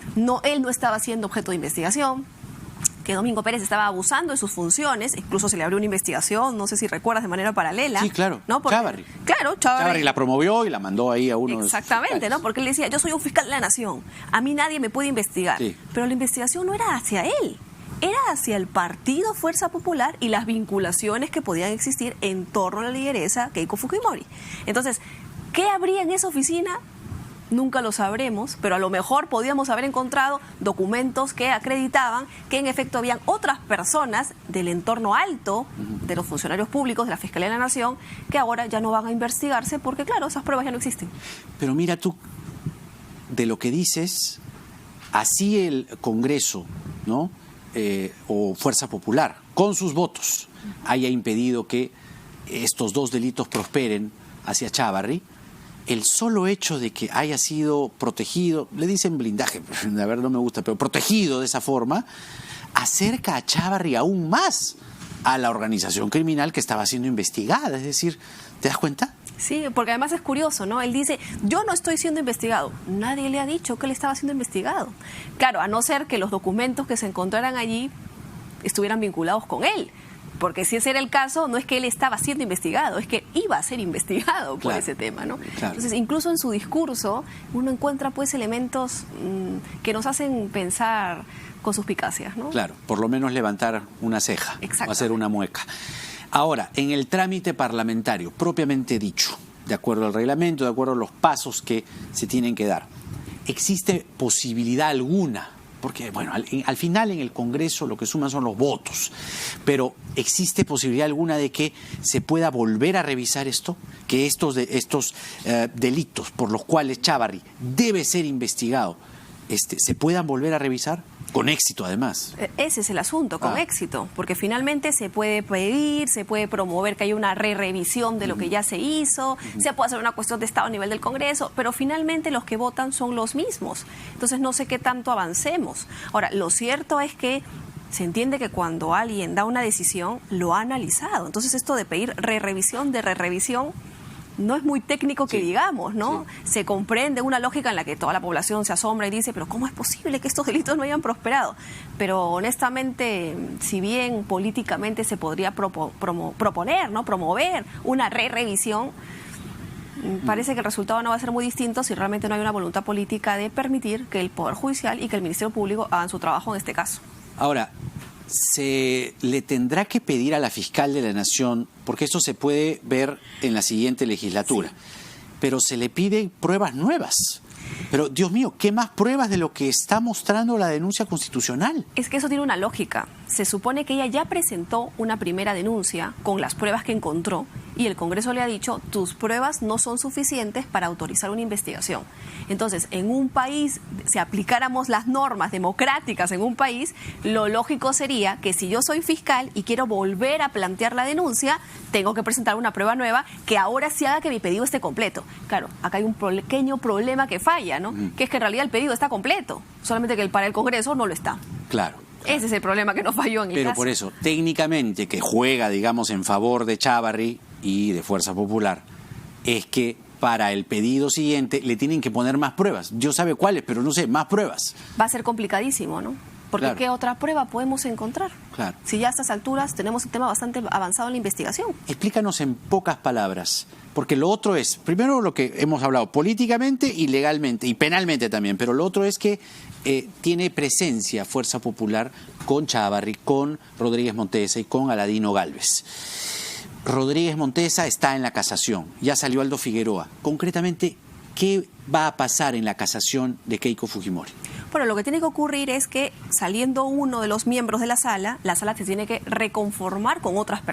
no estaba siendo objeto de investigación, que Domingo Pérez estaba abusando de sus funciones, incluso se le abrió una investigación, no sé si recuerdas, de manera paralela. Sí, claro, ¿no? Porque, Chávarri. Claro, Chávarri la promovió y la mandó ahí a uno. Exactamente, ¿no? Porque él decía, yo soy un fiscal de la Nación, a mí nadie me puede investigar. Sí. Pero la investigación no era hacia él. Era hacia el partido Fuerza Popular y las vinculaciones que podían existir en torno a la lideresa Keiko Fujimori. Entonces, ¿qué habría en esa oficina? Nunca lo sabremos, pero a lo mejor podíamos haber encontrado documentos que acreditaban que en efecto habían otras personas del entorno alto de los funcionarios públicos de la Fiscalía de la Nación que ahora ya no van a investigarse porque, claro, esas pruebas ya no existen. Pero mira tú, de lo que dices, así el Congreso, ¿no? O Fuerza Popular, con sus votos, haya impedido que estos dos delitos prosperen hacia Chávarri, el solo hecho de que haya sido protegido, le dicen blindaje, la verdad no me gusta, pero protegido de esa forma, acerca a Chávarri aún más a la organización criminal que estaba siendo investigada. Es decir, ¿te das cuenta? Sí, porque además es curioso, ¿no? Él dice, yo no estoy siendo investigado. Nadie le ha dicho que él estaba siendo investigado. Claro, a no ser que los documentos que se encontraran allí estuvieran vinculados con él. Porque si ese era el caso, no es que él estaba siendo investigado, es que iba a ser investigado por ese tema, ¿no? Claro. Entonces, incluso en su discurso, uno encuentra pues elementos que nos hacen pensar con suspicacias, ¿no? Claro, por lo menos levantar una ceja o hacer una mueca. Ahora, en el trámite parlamentario, propiamente dicho, de acuerdo al reglamento, de acuerdo a los pasos que se tienen que dar, ¿existe posibilidad alguna? Porque, bueno, al final en el Congreso lo que suman son los votos, pero ¿existe posibilidad alguna de que se pueda volver a revisar esto? Que estos delitos por los cuales Chávarri debe ser investigado, ¿se puedan volver a revisar? Con éxito, además. Ese es el asunto, con éxito, porque finalmente se puede pedir, se puede promover que haya una revisión de lo que ya se hizo, se puede hacer una cuestión de Estado a nivel del Congreso, pero finalmente los que votan son los mismos. Entonces no sé qué tanto avancemos. Ahora, lo cierto es que se entiende que cuando alguien da una decisión, lo ha analizado. Entonces esto de pedir revisión, no es muy técnico que digamos, ¿no? Sí. Se comprende una lógica en la que toda la población se asombra y dice, pero ¿cómo es posible que estos delitos no hayan prosperado? Pero honestamente, si bien políticamente se podría proponer, ¿no? Promover una revisión, parece que el resultado no va a ser muy distinto si realmente no hay una voluntad política de permitir que el Poder Judicial y que el Ministerio Público hagan su trabajo en este caso. Ahora, se le tendrá que pedir a la fiscal de la Nación, porque esto se puede ver en la siguiente legislatura, sí, pero se le piden pruebas nuevas. Pero, Dios mío, ¿qué más pruebas de lo que está mostrando la denuncia constitucional? Es que eso tiene una lógica. Se supone que ella ya presentó una primera denuncia con las pruebas que encontró y el Congreso le ha dicho, tus pruebas no son suficientes para autorizar una investigación. Entonces, en un país, si aplicáramos las normas democráticas en un país, lo lógico sería que si yo soy fiscal y quiero volver a plantear la denuncia, tengo que presentar una prueba nueva que ahora sí haga que mi pedido esté completo. Claro, acá hay un pequeño problema que falla, ¿no? Que es que en realidad el pedido está completo, solamente que para el Congreso no lo está. Claro. Ese es el problema que nos falló en el caso. Pero por eso, técnicamente, que juega, digamos, en favor de Chávarri y de Fuerza Popular, es que para el pedido siguiente le tienen que poner más pruebas. Dios sabe cuáles, pero no sé, más pruebas. Va a ser complicadísimo, ¿no? Porque claro, ¿qué otra prueba podemos encontrar? Claro. Si ya a estas alturas tenemos un tema bastante avanzado en la investigación. Explícanos en pocas palabras, porque lo otro es, primero lo que hemos hablado, políticamente y legalmente, y penalmente también, pero lo otro es que tiene presencia Fuerza Popular con Chávarri, con Rodríguez Montesa y con Aladino Gálvez. Rodríguez Montesa está en la casación, ya salió Aldo Figueroa. Concretamente, ¿qué va a pasar en la casación de Keiko Fujimori? Bueno, lo que tiene que ocurrir es que saliendo uno de los miembros de la sala se tiene que reconformar con otras personas.